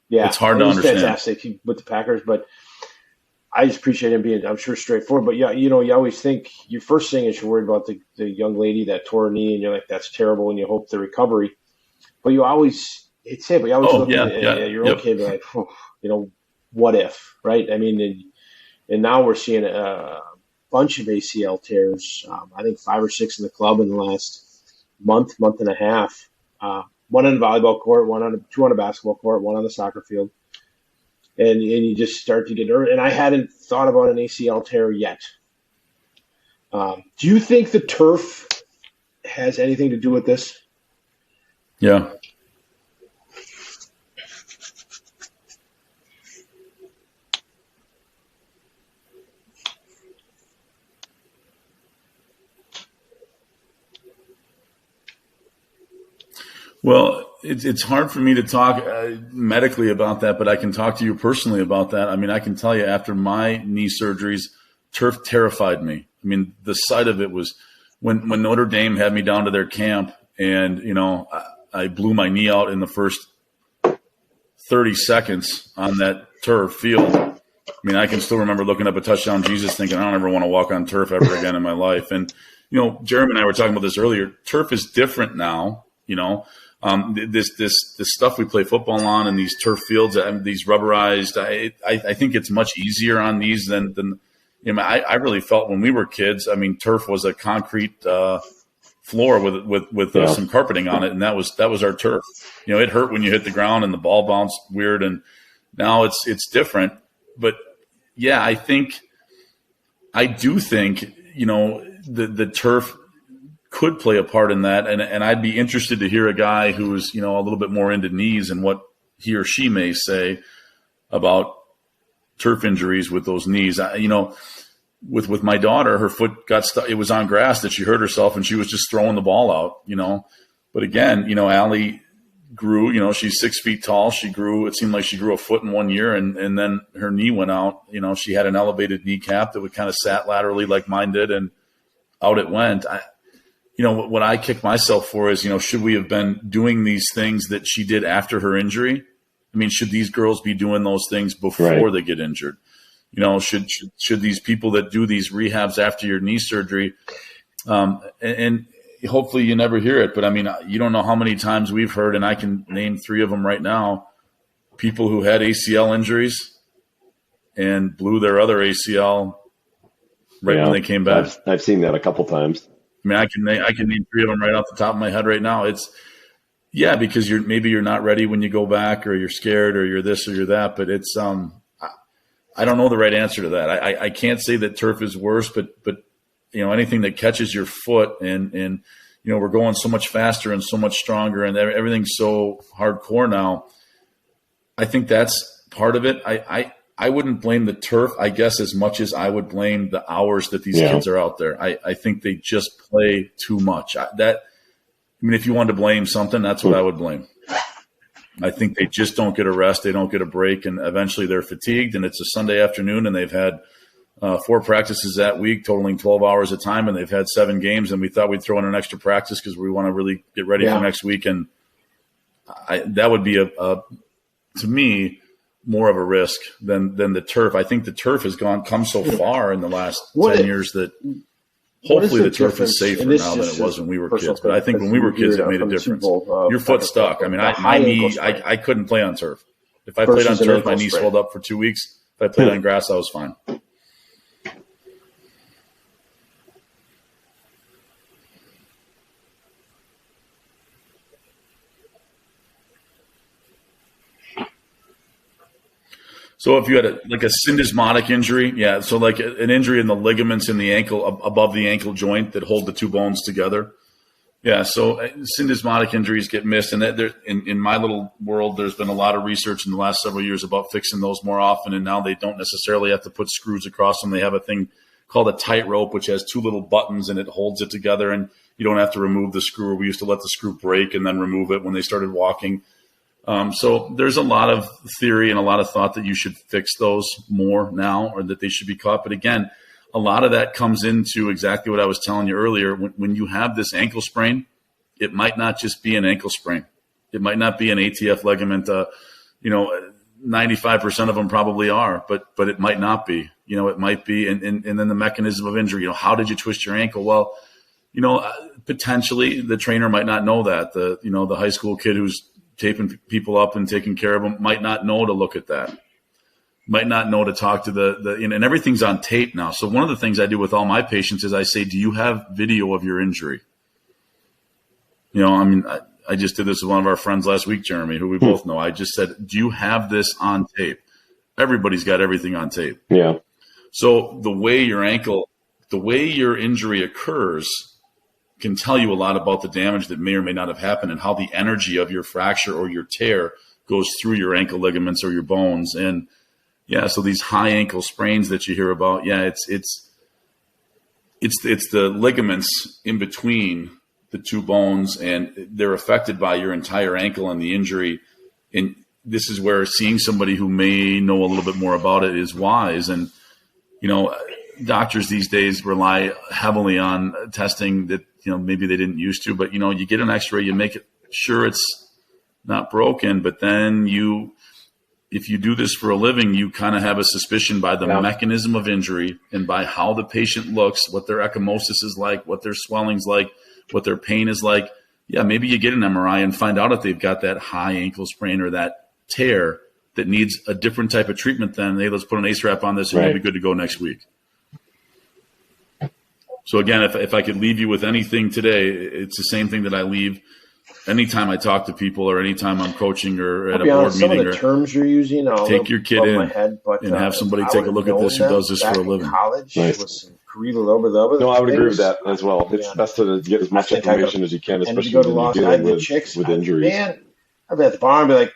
Yeah, it's hard to understand. Fantastic with the Packers, but I just appreciate him being, I'm sure, straightforward. But, yeah, you always think your first thing is you're worried about the young lady that tore her knee, and you're like, that's terrible, and you hope the recovery. But you always – it's sad, but you always look at your own kid and like, what if, right? I mean, and now we're seeing a bunch of ACL tears, I think 5 or 6 in the club in the last month and a half. One on the volleyball court, two on a basketball court, one on the soccer field. And you just start to get nervous. And I hadn't thought about an ACL tear yet. Do you think the turf has anything to do with this? Yeah. Well, it's hard for me to talk medically about that, but I can talk to you personally about that. I mean, I can tell you after my knee surgeries, turf terrified me. I mean, the sight of it was when Notre Dame had me down to their camp and, I blew my knee out in the first 30 seconds on that turf field. I mean, I can still remember looking up at Touchdown Jesus thinking, I don't ever want to walk on turf ever again in my life. And, Jeremy and I were talking about this earlier. Turf is different now, This stuff we play football on and these turf fields, these rubberized, I think it's much easier on these than I really felt when we were kids. I mean, turf was a concrete floor with some carpeting on it, and that was our turf. It hurt when you hit the ground and the ball bounced weird, and now it's different. But yeah, I do think the turf could play a part in that, and I'd be interested to hear a guy who is a little bit more into knees and what he or she may say about turf injuries with those knees. With my daughter, her foot got stuck. It was on grass that she hurt herself, and she was just throwing the ball out. But again, Allie grew. She's 6 feet tall. She grew. It seemed like she grew a foot in 1 year, and then her knee went out. She had an elevated kneecap that would kind of sat laterally like mine did, and out it went. What I kick myself for is, should we have been doing these things that she did after her injury? I mean, should these girls be doing those things before they get injured? Should these people that do these rehabs after your knee surgery, and hopefully you never hear it, but I mean, you don't know how many times we've heard, and I can name 3 of them right now, people who had ACL injuries and blew their other ACL when they came back. I've seen that a couple times. I mean, I can name 3 of them right off the top of my head right now. It's because maybe you're not ready when you go back, or you're scared, or you're this or you're that. But it's I don't know the right answer to that. I can't say that turf is worse, but anything that catches your foot and we're going so much faster and so much stronger, and everything's so hardcore now. I think that's part of it. I wouldn't blame the turf, I guess, as much as I would blame the hours that these kids are out there. I think they just play too much. If you wanted to blame something, that's what I would blame. I think they just don't get a rest. They don't get a break, and eventually they're fatigued, and it's a Sunday afternoon, and they've had 4 practices that week, totaling 12 hours a time, and they've had 7 games, and we thought we'd throw in an extra practice because we want to really get ready for next week. And that would be, to me, more of a risk than the turf. I think the turf has come so far in the last 10 years that hopefully the turf is safer now than it was when we were kids. But I think when we were kids, it made a difference. Your foot stuck. I mean, my knee, I couldn't play on turf. If I played on turf, my knee swelled up for 2 weeks. If I played on grass, I was fine. So if you had a syndesmotic injury, so like an injury in the ligaments in the ankle, above the ankle joint that hold the 2 bones together. So syndesmotic injuries get missed. And in my little world, there's been a lot of research in the last several years about fixing those more often. And now they don't necessarily have to put screws across them. They have a thing called a tightrope, which has 2 little buttons and it holds it together. And you don't have to remove the screw. We used to let the screw break and then remove it when they started walking. So there's a lot of theory and a lot of thought that you should fix those more now, or that they should be caught. But again, a lot of that comes into exactly what I was telling you earlier. When you have this ankle sprain, it might not just be an ankle sprain. It might not be an ATF ligament. 95% of them probably are, but it might not be. It might be. And then the mechanism of injury. How did you twist your ankle? Well, potentially the trainer might not know that. The high school kid who's taping people up and taking care of them might not know to look at that, might not know to talk to and everything's on tape now. So one of the things I do with all my patients is I say, do you have video of your injury? I just did this with one of our friends last week, Jeremy, who we both know. I just said, do you have this on tape? Everybody's got everything on tape. Yeah. So the way your injury occurs can tell you a lot about the damage that may or may not have happened, and how the energy of your fracture or your tear goes through your ankle ligaments or your bones. And so these high ankle sprains that you hear about, it's the ligaments in between the 2 bones, and they're affected by your entire ankle and the injury. And this is where seeing somebody who may know a little bit more about it is wise. And doctors these days rely heavily on testing that maybe they didn't used to, but you get an x-ray, you make it sure it's not broken, but then if you do this for a living, you kind of have a suspicion by the mechanism of injury and by how the patient looks, what their ecchymosis is like, what their swelling's like, what their pain is like. yeah, maybe you get an MRI and find out if they've got that high ankle sprain or that tear that needs a different type of treatment than, hey, let's put an ACE wrap on this and Right. you'll be good to go next week. So again, if I could leave you with anything today, it's the same thing that I leave anytime I talk to people or anytime I'm coaching or at a board Some of meeting. the terms you're using, Take your kid in and have somebody take a look at this who does this for a living. College Nice. with some Carilla. No, I would agree with that as well. It's best to get as much information as you can, And if especially you go to when law you're school, dealing the with, chicks, with injuries. Man, I'd be at the bar and be like,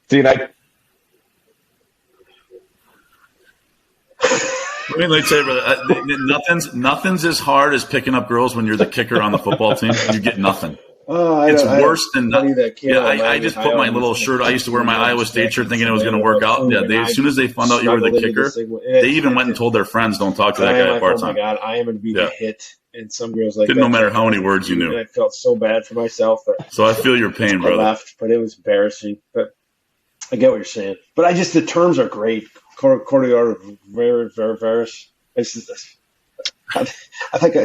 See, and I, I mean, like I say, brother, nothing's as hard as picking up girls when you're the kicker on the football team. You get nothing. It's worse than nothing. Yeah, I just put my little shirt. I used to wear my Iowa State shirt thinking it was going to work out. Yeah, as soon as they found out you were the kicker, they even went and told their friends, "Don't talk to that guy at part-time." Oh my God, I am going to be the hit. And some girls like didn't no matter how many words you knew. And I felt so bad for myself. So I feel your pain, brother. I left, but it was embarrassing. But I get what you're saying. But the terms are great. Cordial, very, very, very. I think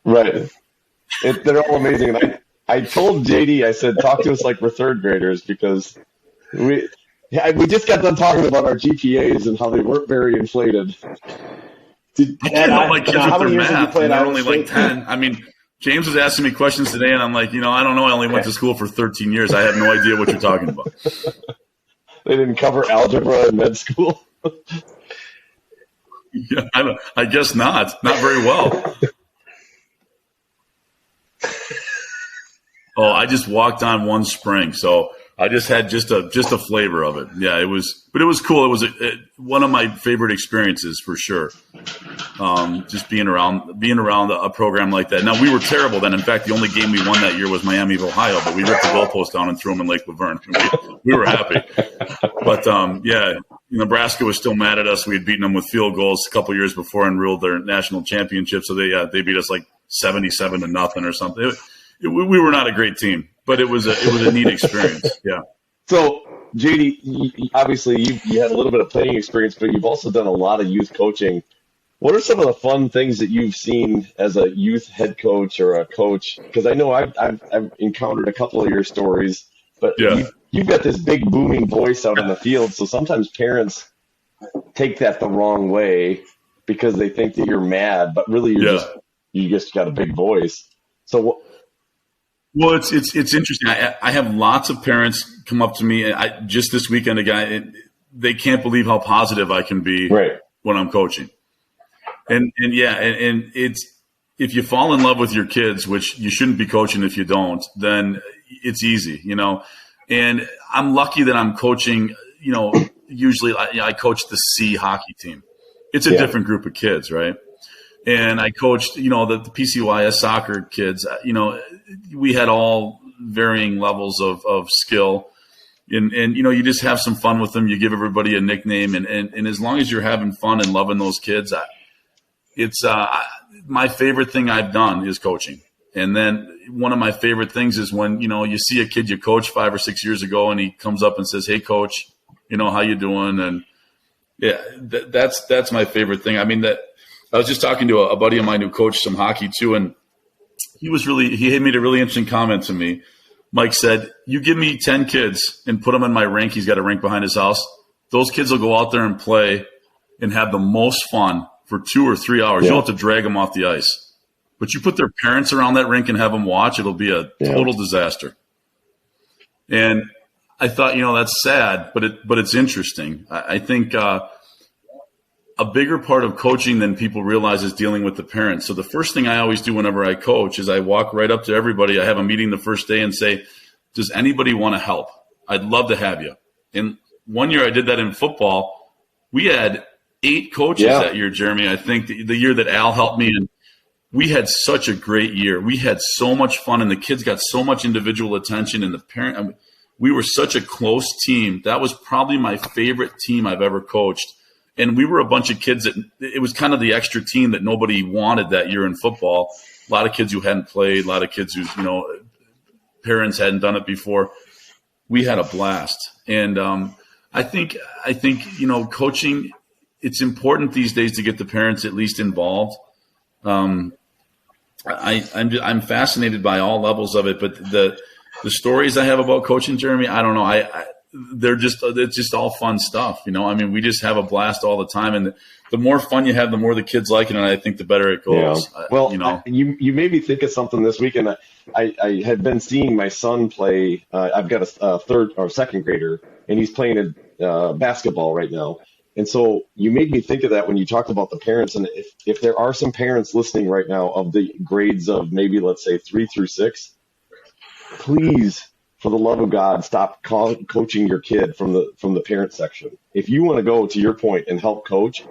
right. They're all amazing. And I told JD, I said, talk to us like we're third graders because we just got done talking about our GPAs and how they weren't very inflated. I can't help my kids with their math. And they're only like 10. I mean, James was asking me questions today, and I'm like, I don't know. I only went to school for 13 years. I have no idea what you're talking about. They didn't cover algebra in med school. Yeah, I guess not. Not very well. Oh, I just walked on one spring, so I just had just a flavor of it. Yeah, it was cool. It was one of my favorite experiences for sure. Just being around a program like that. Now, we were terrible then. In fact, the only game we won that year was Miami of Ohio, but we ripped the goalpost down and threw them in Lake Laverne. We were happy. But, Nebraska was still mad at us. We had beaten them with field goals a couple years before and ruled their national championship, so they beat us like 77-0 or something. We were not a great team, but it was a neat experience. Yeah. So, JD, obviously you had a little bit of playing experience, but you've also done a lot of youth coaching. What are some of the fun things that you've seen as a youth head coach or a coach? Because I know I've encountered a couple of your stories, but you've got this big booming voice out in the field, so sometimes parents take that the wrong way because they think that you're mad, but really you just got a big voice. So Well, it's interesting. I have lots of parents come up to me. Just this weekend, a guy, they can't believe how positive I can be when I'm coaching. And it's, if you fall in love with your kids, which you shouldn't be coaching if you don't, then it's easy, And I'm lucky that I'm coaching. Usually I coach the C hockey team. It's a different group of kids, right? And I coached, the PCYS soccer kids. We had all varying levels of skill, and you just have some fun with them. You give everybody a nickname, and as long as you're having fun and loving those kids, it's my favorite thing I've done is coaching. And then one of my favorite things is when you see a kid you coached 5 or 6 years ago, and he comes up and says, "Hey, coach, how you doing?" And that's my favorite thing. I mean, that I was just talking to a buddy of mine who coached some hockey too, and he made a really interesting comment to me. Mike said, "You give me 10 kids and put them in my rink." He's got a rink behind his house. Those kids will go out there and play and have the most fun for 2 or 3 hours. You'll have to drag them off the ice. But you put their parents around that rink and have them watch, it'll be a total disaster. And I thought, that's sad, but it's interesting. I think a bigger part of coaching than people realize is dealing with the parents. So the first thing I always do whenever I coach is I walk right up to everybody. I have a meeting the first day and say, "Does anybody want to help? I'd love to have you." And one year I did that in football. We had 8 coaches that year, Jeremy. I think the year that Al helped me, and we had such a great year. We had so much fun, and the kids got so much individual attention, and the parent. we were such a close team. That was probably my favorite team I've ever coached. And we were a bunch of kids that it was kind of the extra team that nobody wanted that year in football. A lot of kids who hadn't played, a lot of kids whose, parents hadn't done it before. We had a blast. And I think, coaching, it's important these days to get the parents at least involved. I'm fascinated by all levels of it, but the stories I have about coaching, Jeremy, I don't know. It's just all fun stuff. We just have a blast all the time. And the more fun you have, the more the kids like it. And I think the better it goes. Yeah. Well, you made me think of something this weekend. I had been seeing my son play. I've got a third or second grader, and he's playing basketball right now. And so you made me think of that when you talked about the parents. And if there are some parents listening right now of the grades of maybe, let's say, 3 through 6, please, for the love of God, stop coaching your kid from the parent section. If you want to go, to your point, and help coach,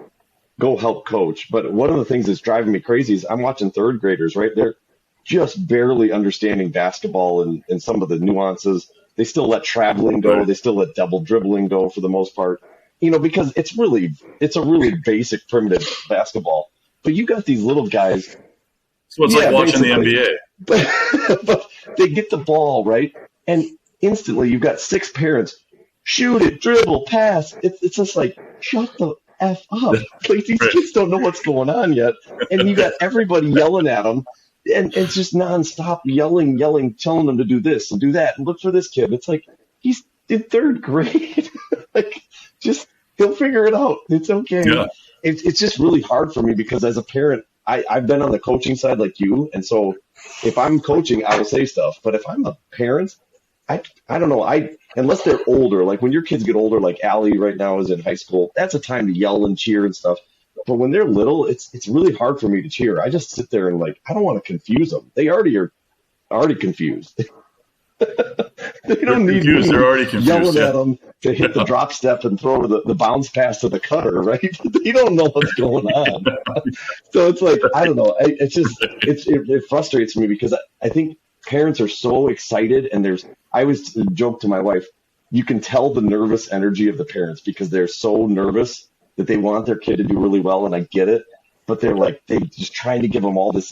go help coach. But one of the things that's driving me crazy is I'm watching third graders, right? They're just barely understanding basketball and some of the nuances. They still let traveling go. They still let double dribbling go for the most part. Because it's a really basic, primitive basketball. But you got these little guys. So it's like watching the NBA. But they get the ball, right? And instantly you've got 6 parents. Shoot it, dribble, pass. It's just like, shut the F up. Like, these kids don't know what's going on yet. And you got everybody yelling at them. And it's just nonstop yelling, telling them to do this and do that and look for this kid. It's like, he's in 3rd grade. He'll figure it out. It's okay. Yeah. It's just really hard for me because as a parent, I've been on the coaching side like you. And so if I'm coaching, I will say stuff. But if I'm a parent, I don't know. Unless they're older, like when your kids get older, like Allie right now is in high school, that's a time to yell and cheer and stuff. But when they're little, it's really hard for me to cheer. I just sit there and I don't want to confuse them. They already are confused. They don't need me They're already confused, yelling at them to hit the drop step and throw the bounce pass to the cutter, right? They don't know what's going on. So it's like, I don't know. It frustrates me because I think parents are so excited, and I always joke to my wife, you can tell the nervous energy of the parents because they're so nervous that they want their kid to do really well, and I get it. But they just trying to give them all this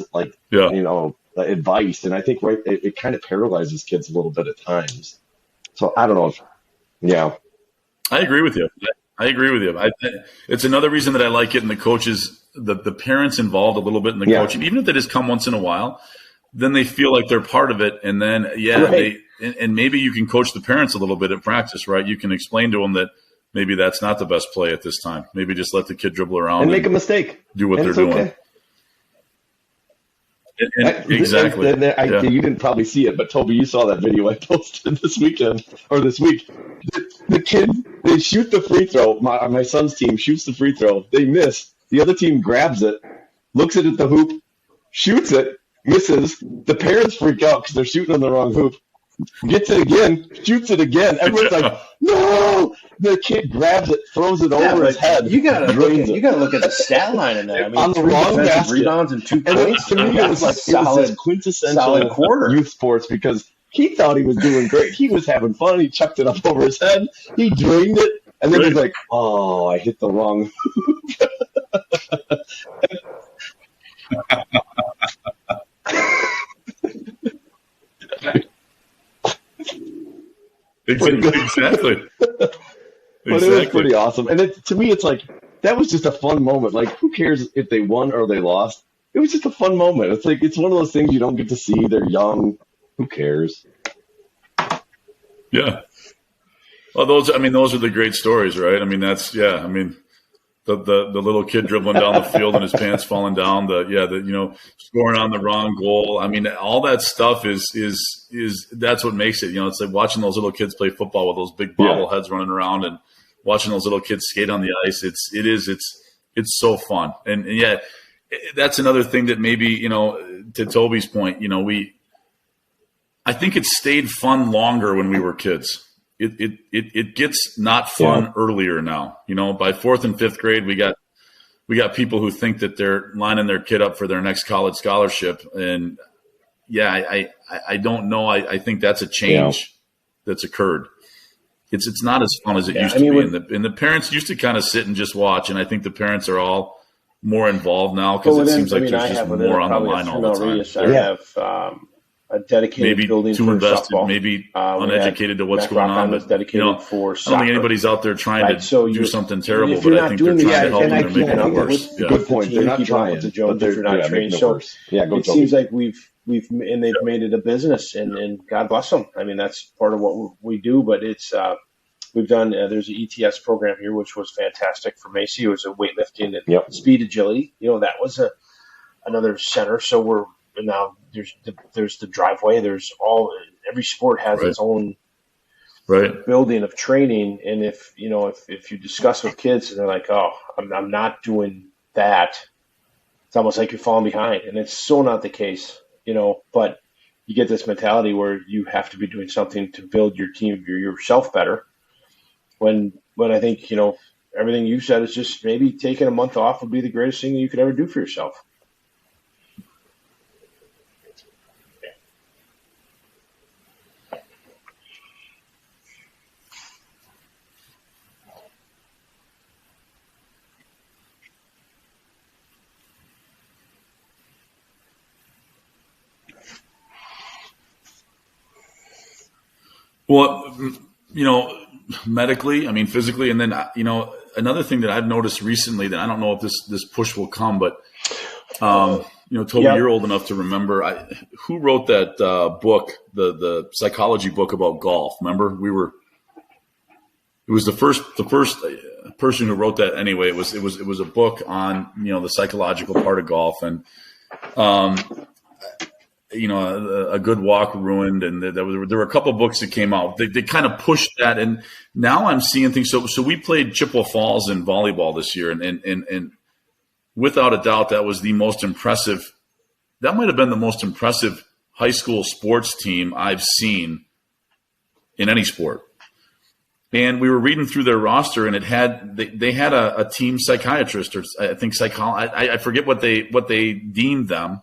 advice, and I think it kind of paralyzes kids a little bit at times. So I don't know. Yeah, I agree with you. It's another reason that I like getting the coaches, the parents involved a little bit in the coaching, even if they just come once in a while. Then they feel like they're part of it, and then and maybe you can coach the parents a little bit at practice, right? You can explain to them that maybe that's not the best play at this time. Maybe just let the kid dribble around and make a mistake. Do what they're doing. Okay. Exactly. You didn't probably see it, but Toby, you saw that video I posted this week. The kid, they shoot the free throw. My son's team shoots the free throw. They miss. The other team grabs it, looks at the hoop, shoots it, misses. The parents freak out because they're shooting on the wrong hoop. Gets it again, shoots it again. Everyone's like, no! The kid grabs it, throws it over his head. You gotta look at the stat line in there. I mean, on the wrong basket, rebounds and 2 points. To me, it was like quintessential quarter. youth sports because he thought he was doing great. He was having fun. He chucked it up over his head. He drained it, and then he's like, "Oh, I hit the wrong." Exactly. But it was pretty awesome. And to me, it's like, that was just a fun moment. Like, who cares if they won or they lost? It was just a fun moment. It's like, it's one of those things you don't get to see. They're young. Who cares? Yeah. Well, those are the great stories, right? I mean, the little kid dribbling down the field and his pants falling down, scoring on the wrong goal. I mean, all that stuff is that's what makes it. It's like watching those little kids play football with those big bobbleheads running around and watching those little kids skate on the ice. It's so fun. And that's another thing that maybe, to Toby's point, I think it stayed fun longer when we were kids. It gets not fun earlier now. By 4th and 5th grade, we got people who think that they're lining their kid up for their next college scholarship. And I don't know. I think that's a change that's occurred. It's not as fun as it used to be. And the parents used to kind of sit and just watch. And I think the parents are all more involved now because it seems like there's just more on the line all the time. I have a dedicated maybe building too for invested, softball. maybe uneducated to what's going on. But dedicated for I don't think anybody's out there trying to do something terrible, but I think they're trying to help and they're making it worse. Good point. They're not trying, but they're not trained. So it seems like they've made it a business, and God bless them. I mean, that's part of what we do, but it's we've done. There's an ETS program here, which was fantastic for Macy. It was a weightlifting and speed agility. That was another center. So now there's the driveway. There's every sport has its own building of training, and if you discuss with kids and they're like, "Oh, I'm not doing that," it's almost like you're falling behind, and it's so not the case. But you get this mentality where you have to be doing something to build your team, yourself better. When I think, everything you said is just maybe taking a month off would be the greatest thing that you could ever do for yourself. Well, medically, I mean, physically, and then, another thing that I've noticed recently that I don't know if this push will come, but, Toby, you're old enough to remember. Who wrote that book, the psychology book about golf? Remember, it was the first person who wrote that. Anyway, it was a book on the psychological part of golf, and a good walk ruined, and there were a couple of books that came out. They kind of pushed that, and now I'm seeing things. So we played Chippewa Falls in volleyball this year, and without a doubt, that was the most impressive. That might have been the most impressive high school sports team I've seen in any sport. And we were reading through their roster, and they had a team psychiatrist, or I think I forget what they deemed them.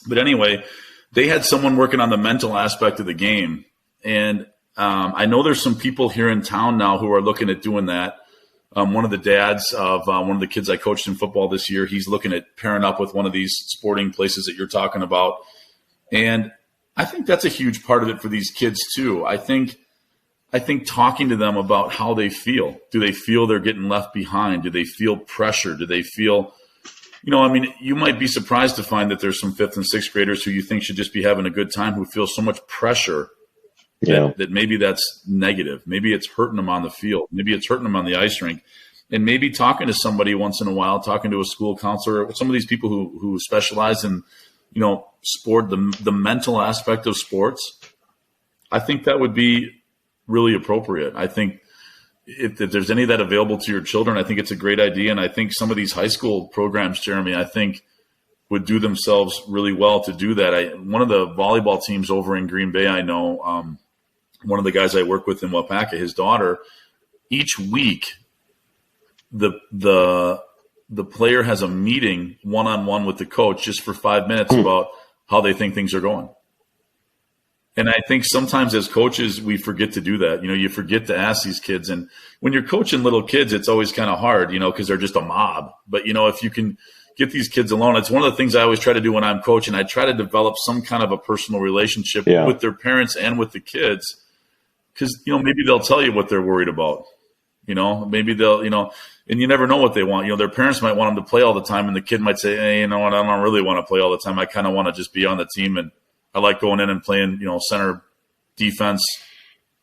But anyway, they had someone working on the mental aspect of the game. And I know there's some people here in town now who are looking at doing that. One of the dads of one of the kids I coached in football this year, he's looking at pairing up with one of these sporting places that you're talking about. And I think that's a huge part of it for these kids too. I think talking to them about how they feel. Do they feel they're getting left behind? Do they feel pressure? Do they feel – you might be surprised to find that there's some 5th and 6th graders who you think should just be having a good time who feel so much pressure that maybe that's negative. Maybe it's hurting them on the field. Maybe it's hurting them on the ice rink. And maybe talking to somebody once in a while, talking to a school counselor, some of these people who specialize in, sport, the mental aspect of sports, I think that would be really appropriate. I think if there's any of that available to your children, I think it's a great idea. And I think some of these high school programs, Jeremy, I think would do themselves really well to do that. One of the volleyball teams over in Green Bay, I know, one of the guys I work with in Wapaka, his daughter, each week the player has a meeting one-on-one with the coach just for 5 minutes about how they think things are going. And I think sometimes as coaches, we forget to do that. You forget to ask these kids. And when you're coaching little kids, it's always kind of hard, because they're just a mob. But, if you can get these kids alone, it's one of the things I always try to do when I'm coaching. I try to develop some kind of a personal relationship with their parents and with the kids. Because, maybe they'll tell you what they're worried about. Maybe they'll, and you never know what they want. Their parents might want them to play all the time. And the kid might say, hey, I don't really want to play all the time. I kind of want to just be on the team, and I like going in and playing, center defense,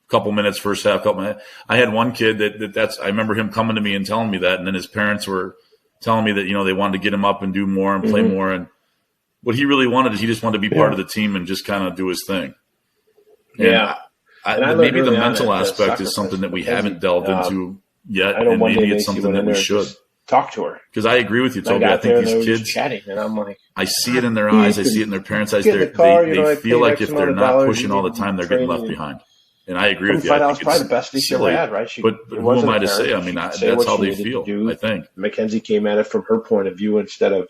couple minutes, first half, couple minutes. I had one kid I remember him coming to me and telling me that. And then his parents were telling me that, they wanted to get him up and do more and play more. And what he really wanted is he just wanted to be part of the team and just kind of do his thing. And maybe the mental aspect is something that we haven't delved into yet. And maybe it's something that we should. Talk to her. Because I agree with you, Toby. I think these kids, chatting, and I'm like, I see it in their eyes. I see it in their parents' eyes. They feel like if they're not pushing all the time, they're getting left behind. And I agree with you. That was probably the best thing she ever had, right? But who am I to say? I mean, that's how they feel, I think. Mackenzie came at it from her point of view instead of,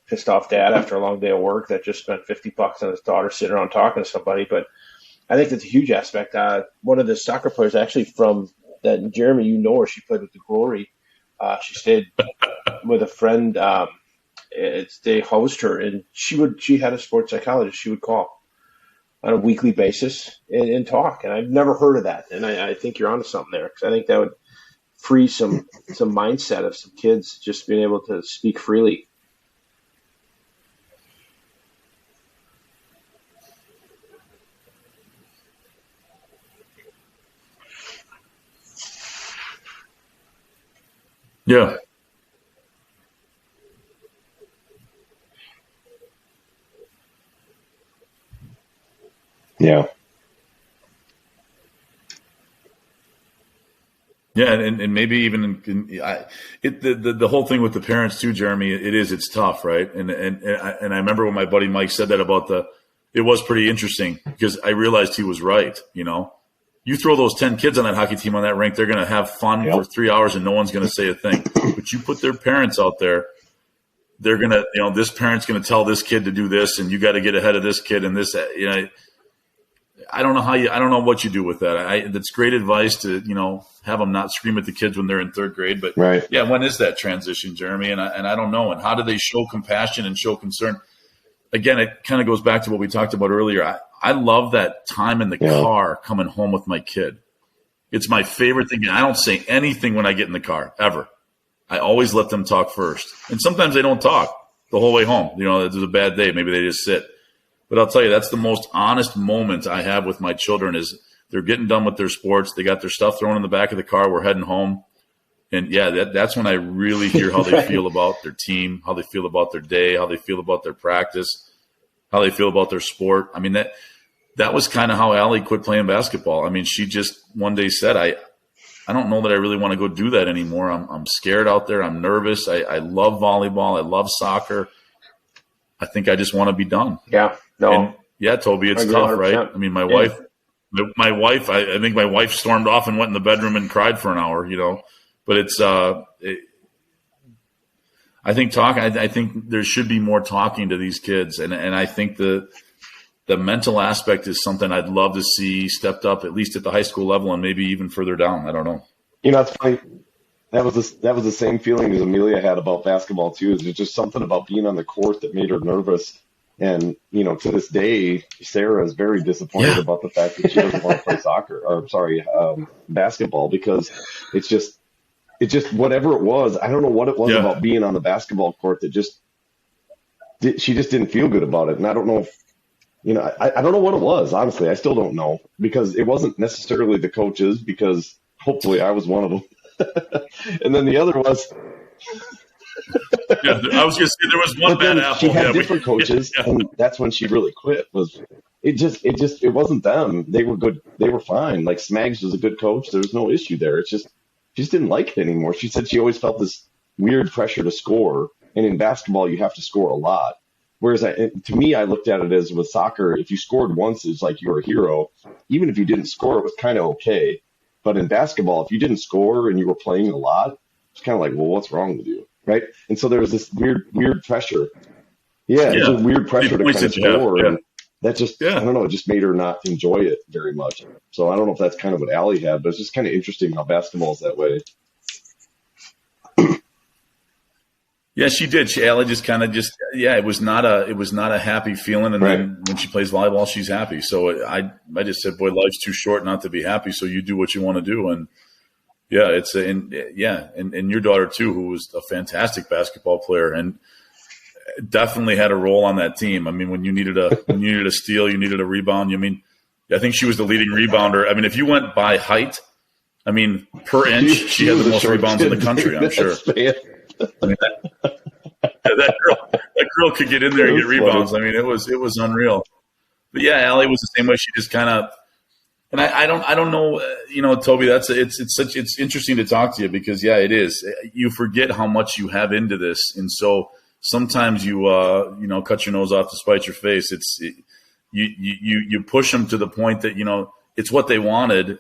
pissed off dad after a long day of work that just spent $50 on his daughter sitting around talking to somebody. But I think that's a huge aspect. One of the soccer players actually from that, Jeremy, you know her, she played with the Glory. She stayed with a friend. They host her, and she had a sports psychologist she would call on a weekly basis and talk. And I've never heard of that. And I think you're onto something there, because I think that would free some mindset of some kids just being able to speak freely. Yeah. Yeah. Yeah, and maybe even the whole thing with the parents too, Jeremy. It's tough, right? And I remember when my buddy Mike said that about it was pretty interesting, because I realized he was right. You throw those 10 kids on that hockey team on that rink, they're going to have fun for 3 hours and no one's going to say a thing. But you put their parents out there, they're going to, this parent's going to tell this kid to do this, and you got to get ahead of this kid and this. I don't know what you do with that. That's great advice to, have them not scream at the kids when they're in third grade. But right. Yeah, when is that transition, Jeremy? And I don't know. And how do they show compassion and show concern? Again, it kind of goes back to what we talked about earlier. I love that time in the car coming home with my kid. It's my favorite thing. I don't say anything when I get in the car, ever. I always let them talk first. And sometimes they don't talk the whole way home. It's a bad day. Maybe they just sit. But I'll tell you, that's the most honest moment I have with my children, is they're getting done with their sports. They got their stuff thrown in the back of the car. We're heading home. And, yeah, that's when I really hear how they feel about their team, how they feel about their day, how they feel about their practice, how they feel about their sport. I mean, that was kind of how Allie quit playing basketball. I mean, she just one day said, I don't know that I really want to go do that anymore. I'm scared out there. I'm nervous. I love volleyball. I love soccer. I think I just want to be done. Yeah. No. And, yeah, Toby, it's tough, 100%. Right? I mean, my wife, I think my wife stormed off and went in the bedroom and cried for an hour, But it's, I think I think there should be more talking to these kids, and I think the mental aspect is something I'd love to see stepped up, at least at the high school level, and maybe even further down. I don't know. It's funny. That was the same feeling as Amelia had about basketball too. There's just something about being on the court that made her nervous. And, to this day, Sarah is very disappointed about the fact that she doesn't want to play basketball, because it's just whatever it was. I don't know what it was about being on the basketball court that she just didn't feel good about it. And I don't know if, I don't know what it was. Honestly, I still don't know, because it wasn't necessarily the coaches, because hopefully I was one of them. And then the other was, yeah, I was going to say there was one bad apple. She had different coaches, and that's when she really quit. It wasn't them. They were good. They were fine. Like, Smags was a good coach. There was no issue there. It's just she just didn't like it anymore. She said she always felt this weird pressure to score, and in basketball you have to score a lot. Whereas to me, I looked at it as with soccer, if you scored once, it's like you were a hero. Even if you didn't score, it was kind of okay. But in basketball, if you didn't score and you were playing a lot, it's kind of like, well, what's wrong with you? Right. And so there was this weird pressure. Yeah. It was a weird pressure to kind of score. And that just, I don't know, it just made her not enjoy it very much. So I don't know if that's kind of what Allie had, but it's just kind of interesting how basketball is that way. Yeah, she did. Allie just kind of it was not a happy feeling. And then when she plays volleyball, she's happy. So I just said, boy, life's too short not to be happy. So you do what you want to do. And and your daughter too, who was a fantastic basketball player and definitely had a role on that team. I mean, when you needed a steal, you needed a rebound. I think she was the leading rebounder. I mean, if you went by height, I mean, per inch, she had the most rebounds in the country, I'm sure. I mean, that girl could get in there and get rebounds. Funny. I mean, it was unreal. But yeah, Allie was the same way. She just kind of, and I don't know, Toby. It's interesting to talk to you because it is. You forget how much you have into this, and so sometimes you cut your nose off to spite your face. You push them to the point that it's what they wanted.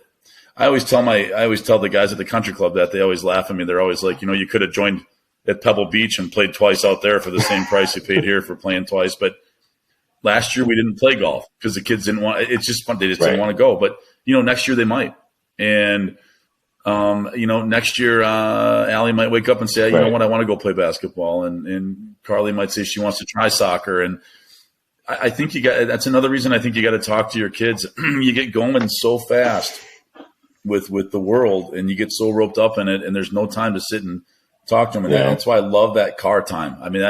I always tell the guys at the country club that. They always laugh at me. They're always like, you could have joined at Pebble Beach and played twice out there for the same price you paid here for playing twice. But last year we didn't play golf because the kids didn't want. It's just fun. They just Right. didn't want to go. But next year they might. And next year Allie might wake up and say, you know Right. what, I want to go play basketball, and Carly might say she wants to try soccer. And I think that's another reason I think you got to talk to your kids. You get going so fast with the world, and you get so roped up in it, and there's no time to sit and talk to them. And Yeah. that's why I love that car time. I mean,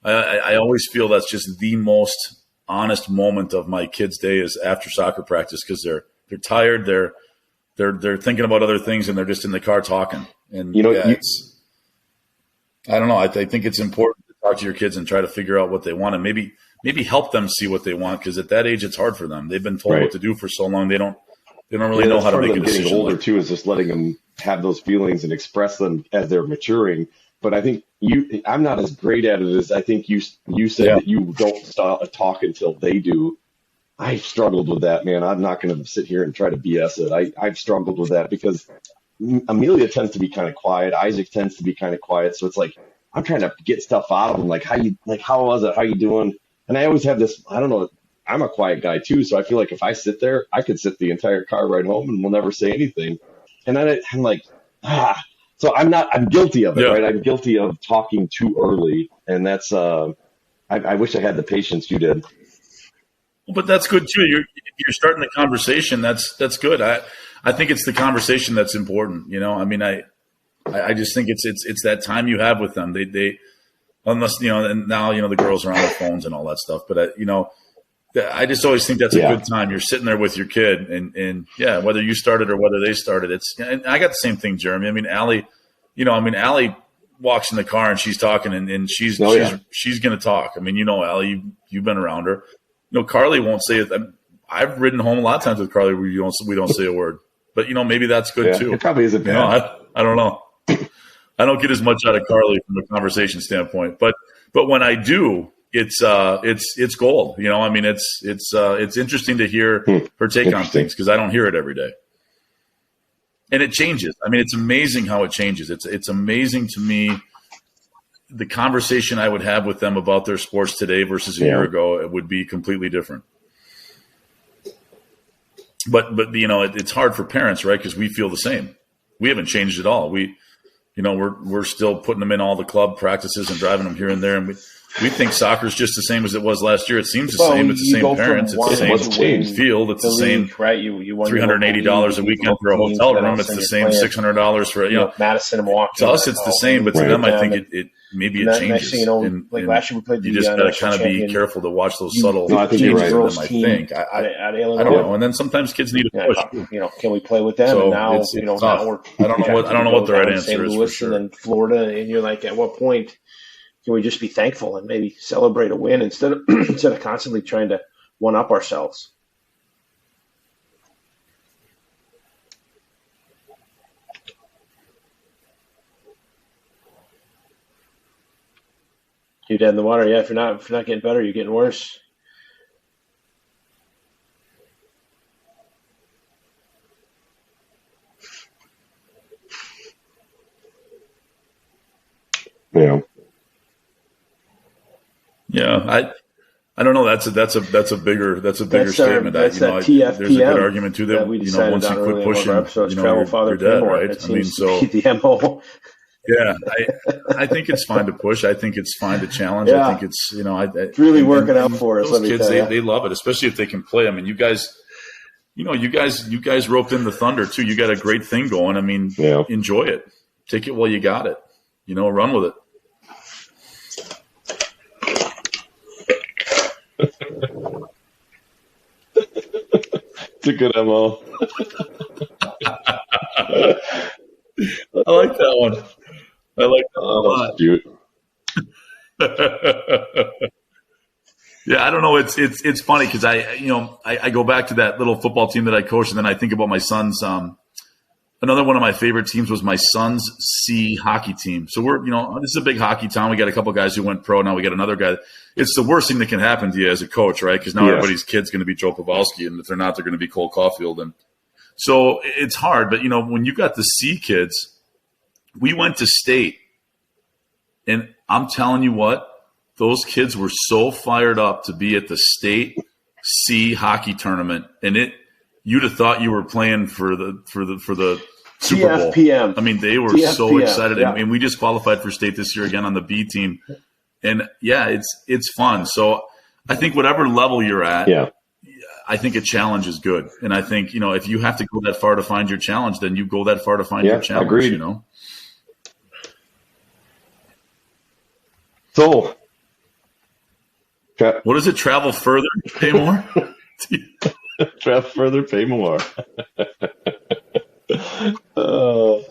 I always feel that's just the most honest moment of my kids' day is after soccer practice, because they're tired, they're thinking about other things, and they're just in the car talking. And I don't know. I think it's important to talk to your kids and try to figure out what they want, and maybe help them see what they want, because at that age it's hard for them. They've been told Right. what to do for so long. They don't really know how to make a decision. Getting older too is just letting them have those feelings and express them as they're maturing. But I think I'm not as great at it as I think you said, that you don't stop talk until they do. I've struggled with that, man. I'm not going to sit here and try to BS it. I've struggled with that because Amelia tends to be kind of quiet. Isaac tends to be kind of quiet. So it's like I'm trying to get stuff out of them, like how was it? How you doing? And I always have this, I don't know, I'm a quiet guy too, so I feel like if I sit there, I could sit the entire car ride home and we'll never say anything. And then I'm like, so I'm guilty of it, right? I'm guilty of talking too early, and that's I wish I had the patience you did. But that's good too. You're starting the conversation. That's good. I think it's the conversation that's important. I mean, I just think it's that time you have with them. They unless and now the girls are on their phones and all that stuff. But I just always think that's a good time. You're sitting there with your kid, and whether you started or whether they started, and I got the same thing, Jeremy. I mean, Allie, Allie walks in the car and she's talking, and she's going to talk. I mean, Allie, you've been around her. Carly won't say it. I've ridden home a lot of times with Carly where we don't say a word, but maybe that's good too. It probably isn't bad. I don't know. I don't get as much out of Carly from a conversation standpoint, but when I do, it's gold. I mean, it's interesting to hear her take on things, because I don't hear it every day, and it changes. I mean, it's amazing how it changes. It's amazing to me. The conversation I would have with them about their sports today versus a year ago, it would be completely different. But it's hard for parents, right? Because we feel the same. We haven't changed at all. We're still putting them in all the club practices and driving them here and there, and we think soccer is just the same as it was last year. It seems the same. It's the same parents. It's the same field. It's the same. Right? You $380 a weekend for a hotel room. It's the same $600 for Madison and Milwaukee. To us, it's the same, but to them, I think it maybe it changes. Next thing like last year we played. You just got to kind of be careful to watch those subtle changes in them. I think. I don't know. And then sometimes kids need a push. Can we play with them? So and now it's now tough. we're. I don't know what the right answer St. is. Louis For sure. and then Florida, and you're like, at what point can we just be thankful and maybe celebrate a win instead of constantly trying to one up ourselves? You're dead in the water. Yeah, if you're not getting better, you're getting worse. Yeah, I don't know. That's a bigger statement. That's that TFPM. There's a good argument too that we once you quit pushing, you're dead, right? I mean, so the MO. Yeah, I think it's fine to push. I think it's fine to challenge. Yeah. I think it's it's really working out for us. Those kids, they love it, especially if they can play. I mean, you guys roped in the Thunder too. You got a great thing going. I mean, enjoy it. Take it while you got it. Run with it. It's a good MO. I like that one. I like that one a lot. Cute. Yeah, I don't know. It's funny because I go back to that little football team that I coached, and then I think about my son's. Another one of my favorite teams was my son's C hockey team. So we're this is a big hockey town. We got a couple guys who went pro. Now we got another guy. It's the worst thing that can happen to you as a coach, right? Because now everybody's kid's going to be Joe Pavelski, and if they're not, they're going to be Cole Caulfield. And so it's hard. But when you got the C kids, we went to state, and I'm telling you what. those kids were so fired up to be at the state C hockey tournament, and you'd have thought you were playing for the Super Bowl. TFPM. I mean, they were so excited, and we just qualified for state this year again on the B team, and it's fun. So I think whatever level you're at, I think a challenge is good, and I think if you have to go that far to find your challenge, then you go that far to find your challenge. Agreed. So, what is it? Travel further, pay more. Travel further, pay more. So,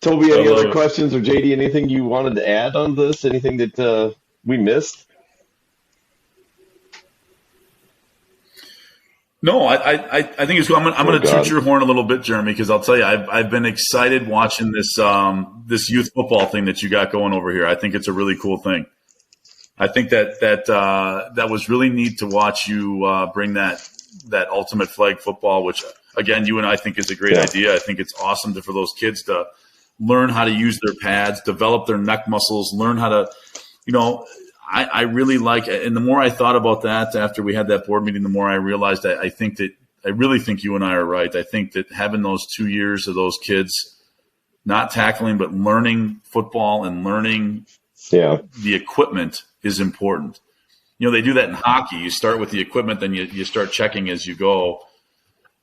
Toby, any other questions, or JD, anything you wanted to add on this? Anything that we missed? No, I think it's cool. I'm going to toot your horn a little bit, Jeremy, because I'll tell you, I've been excited watching this youth football thing that you got going over here. I think it's a really cool thing. I think that was really neat to watch you bring that ultimate flag football, which again, you and I think is a great idea. I think it's awesome for those kids to learn how to use their pads, develop their neck muscles, learn how to, I really like it. And the more I thought about that after we had that board meeting, the more I realized I really think you and I are right. I think that having those 2 years of those kids not tackling, but learning football and learning the equipment is important. They do that in hockey. You start with the equipment, then you start checking as you go.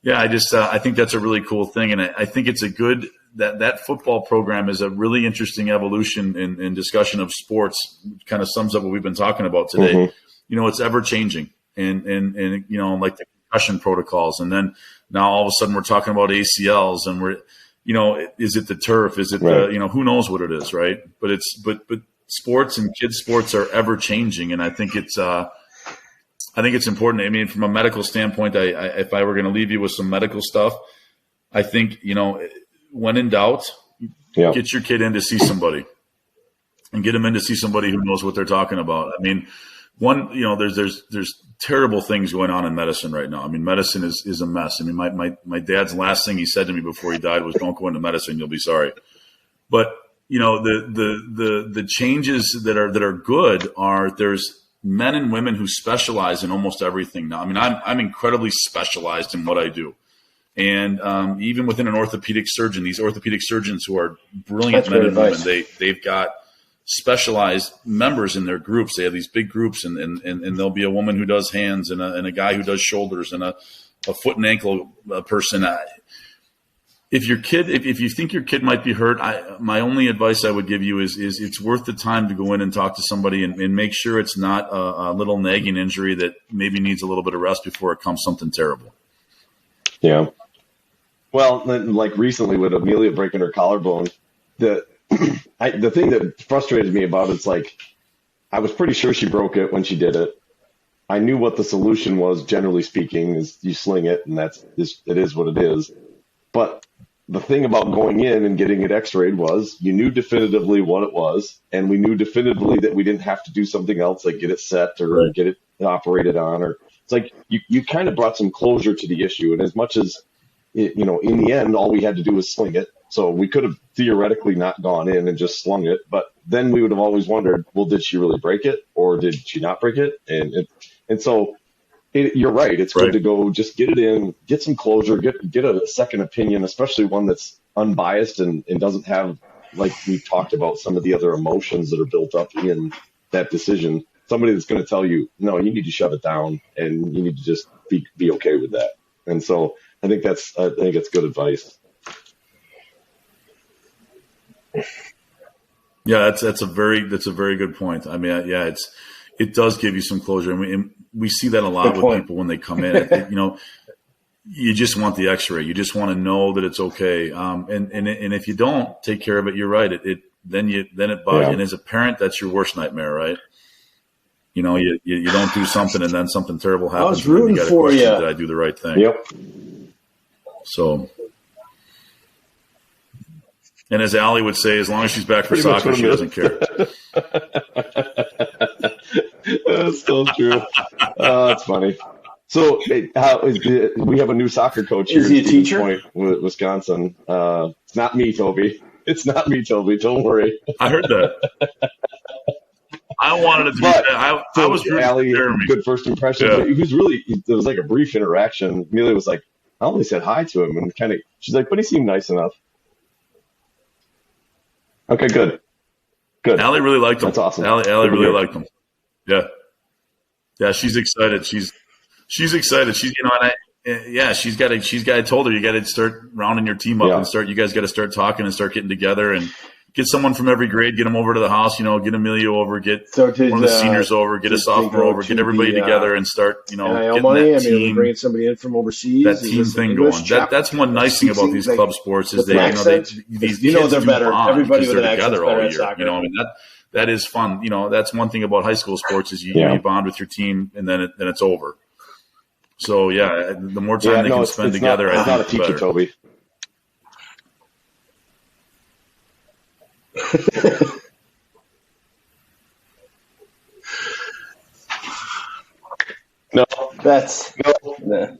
Yeah, I think that's a really cool thing. And I think it's a good that football program is a really interesting evolution in discussion of sports. Kind of sums up what we've been talking about today. Mm-hmm. It's ever changing and like the concussion protocols. And then now all of a sudden we're talking about ACLs and we're, is it the turf? Is it who knows what it is, right? But sports and kids sports are ever changing. And I think it's important. I mean, from a medical standpoint, if I were going to leave you with some medical stuff, I think, when in doubt, get your kid in to see somebody and get them in to see somebody who knows what they're talking about. I mean, there's terrible things going on in medicine right now. I mean, medicine is a mess. I mean, my dad's last thing he said to me before he died was, "Don't go into medicine. You'll be sorry." But, the changes that are good are there's men and women who specialize in almost everything now. I mean, I'm incredibly specialized in what I do. And even within an orthopedic surgeon, these orthopedic surgeons who are brilliant men and women, they've got specialized members in their groups. They have these big groups, and there'll be a woman who does hands and a guy who does shoulders and a foot and ankle person. If you think your kid might be hurt, my only advice I would give you is it's worth the time to go in and talk to somebody and make sure it's not a little nagging injury that maybe needs a little bit of rest before it comes something terrible. Yeah. Well, like recently with Amelia breaking her collarbone, the thing that frustrated me about it's like I was pretty sure she broke it when she did it. I knew what the solution was, generally speaking, is you sling it, and it is what it is. But the thing about going in and getting it x-rayed was you knew definitively what it was, and we knew definitively that we didn't have to do something else like get it set or get it operated on. Or it's like you kind of brought some closure to the issue. And as much as, in the end, all we had to do was sling it. So we could have theoretically not gone in and just slung it. But then we would have always wondered, well, did she really break it or did she not break it? And so you're right. It's good to go just get it in, get some closure, get a second opinion, especially one that's unbiased and doesn't have, like we've talked about, some of the other emotions that are built up in that decision. Somebody that's going to tell you, no, you need to shut it down and you need to just be okay with that. And so I think it's good advice. Yeah, that's a very good point. I mean, it does give you some closure, and we see that a lot with people when they come in. You just want the X-ray. You just want to know that it's okay. And if you don't take care of it, you're right. Then it bugs. And as a parent, that's your worst nightmare, right? You don't do something and then something terrible happens. I was rooting for you. Did I do the right thing? Yep. So, and as Allie would say, as long as she's back for soccer, she doesn't care. That's so true. That's funny. So we have a new soccer coach here. Is he a teacher? Point, Wisconsin. It's not me, Toby. It's not me, Toby. Don't worry. I heard that. I wanted it to be. I was rooting Allie, for Jeremy. good first impression. Yeah. It was like a brief interaction. Amelia was like, I only said hi to him, and she's like, but he seemed nice enough. Okay, good. Allie really liked him. That's awesome. Allie really liked him. Yeah. Yeah, she's excited. She's excited. She's I told her you got to start rounding your team up and you guys got to start talking and start getting together and get someone from every grade, get them over to the house, get Amelia over, get one of the seniors over, get a sophomore over, get everybody together and start, getting that team, bringing somebody in from overseas, that team thing going. That's one nice thing about these club sports is these kids they're better. Everybody with an accent together all year. That is fun. That's one thing about high school sports is you bond with your team and then it's over. So the more time they can spend together, it's I not a think teacher, better. Toby. No.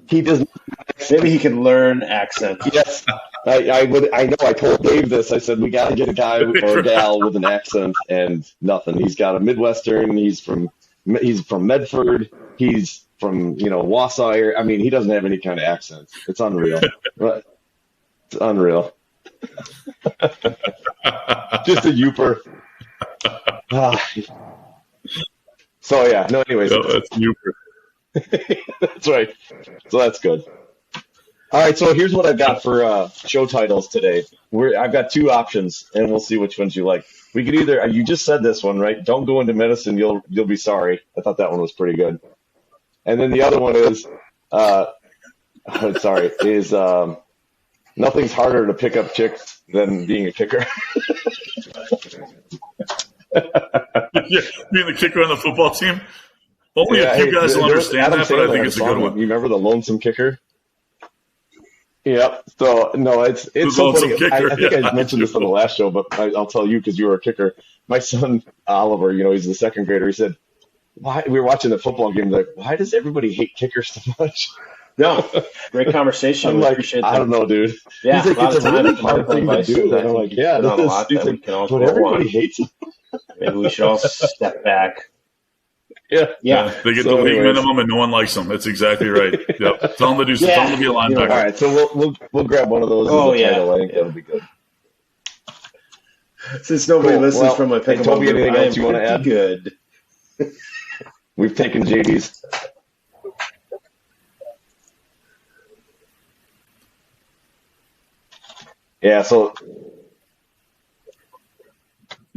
He doesn't. Maybe he can learn accents. Yes, I know. I told Dave this. I said we got to get a guy or a gal with an accent, and nothing. He's got a Midwestern. He's from Medford. He's from Wausau. I mean, he doesn't have any kind of accent. It's unreal. It's unreal. Just a youper. So yeah. No. Anyways, that's youper. That's right. So that's good. All right. So here's what I've got for show titles today. I've got two options, and we'll see which ones you like. We could either you just said this one, right? Don't go into medicine. You'll be sorry. I thought that one was pretty good. And then the other one is nothing's harder to pick up chicks than being a kicker. Being the kicker on the football team. Only a few guys will understand that, but I think it's a good one. You remember the lonesome kicker? Yep. So no, it's so funny. Kicker, I think I mentioned this on the last show, but I'll tell you because you were a kicker. My son Oliver, he's the second grader. He said, "Why?" We were watching the football game. Like, why does everybody hate kickers so much? No, great conversation. I'm like, I don't know, dude. Yeah, he's like, it's a really hard thing to do. And I'm like, yeah, but everybody hates it. Maybe we should all step back. Yeah. They get the league minimum, and no one likes them. That's exactly right. Yep. Tell them to do. Tell them to be a linebacker. All right, so we'll grab one of those. Title. I think that'll be good. Since nobody listens from my pickup, Toby, anything else you want to add? Good. We've taken JD's. Yeah. So.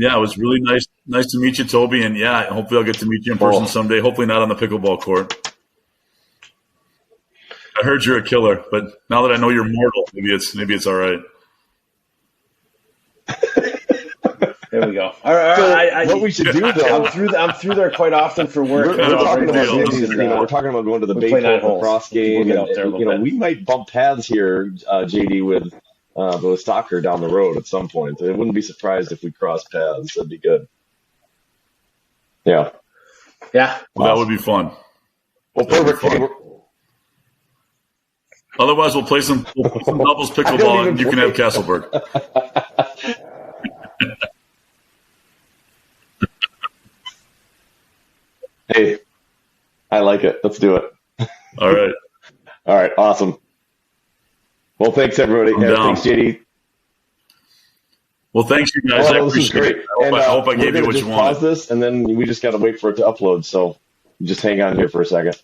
Yeah, it was really nice to meet you, Toby, and hopefully I'll get to meet you in person someday. Hopefully not on the pickleball court. I heard you're a killer, but now that I know you're mortal, maybe it's all right. There we go. All right, what we should do, though, I'm through there quite often for work. We're talking about going to the Bayport cross game. And, we might bump paths here, JD, with Stocker down the road at some point. I wouldn't be surprised if we cross paths. That'd be good. Yeah. Yeah. Well, that would be fun. Well, perfect. Otherwise, we'll play some doubles pickleball, and you can have Castleberg. Hey, I like it. Let's do it. All right. All right. Awesome. Well, thanks, everybody. Thanks, JD. Well, thanks, you guys. I appreciate it. I hope I gave you what you wanted. Pause this, and then we just got to wait for it to upload. So just hang on here for a second.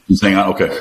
Just hang on. Okay.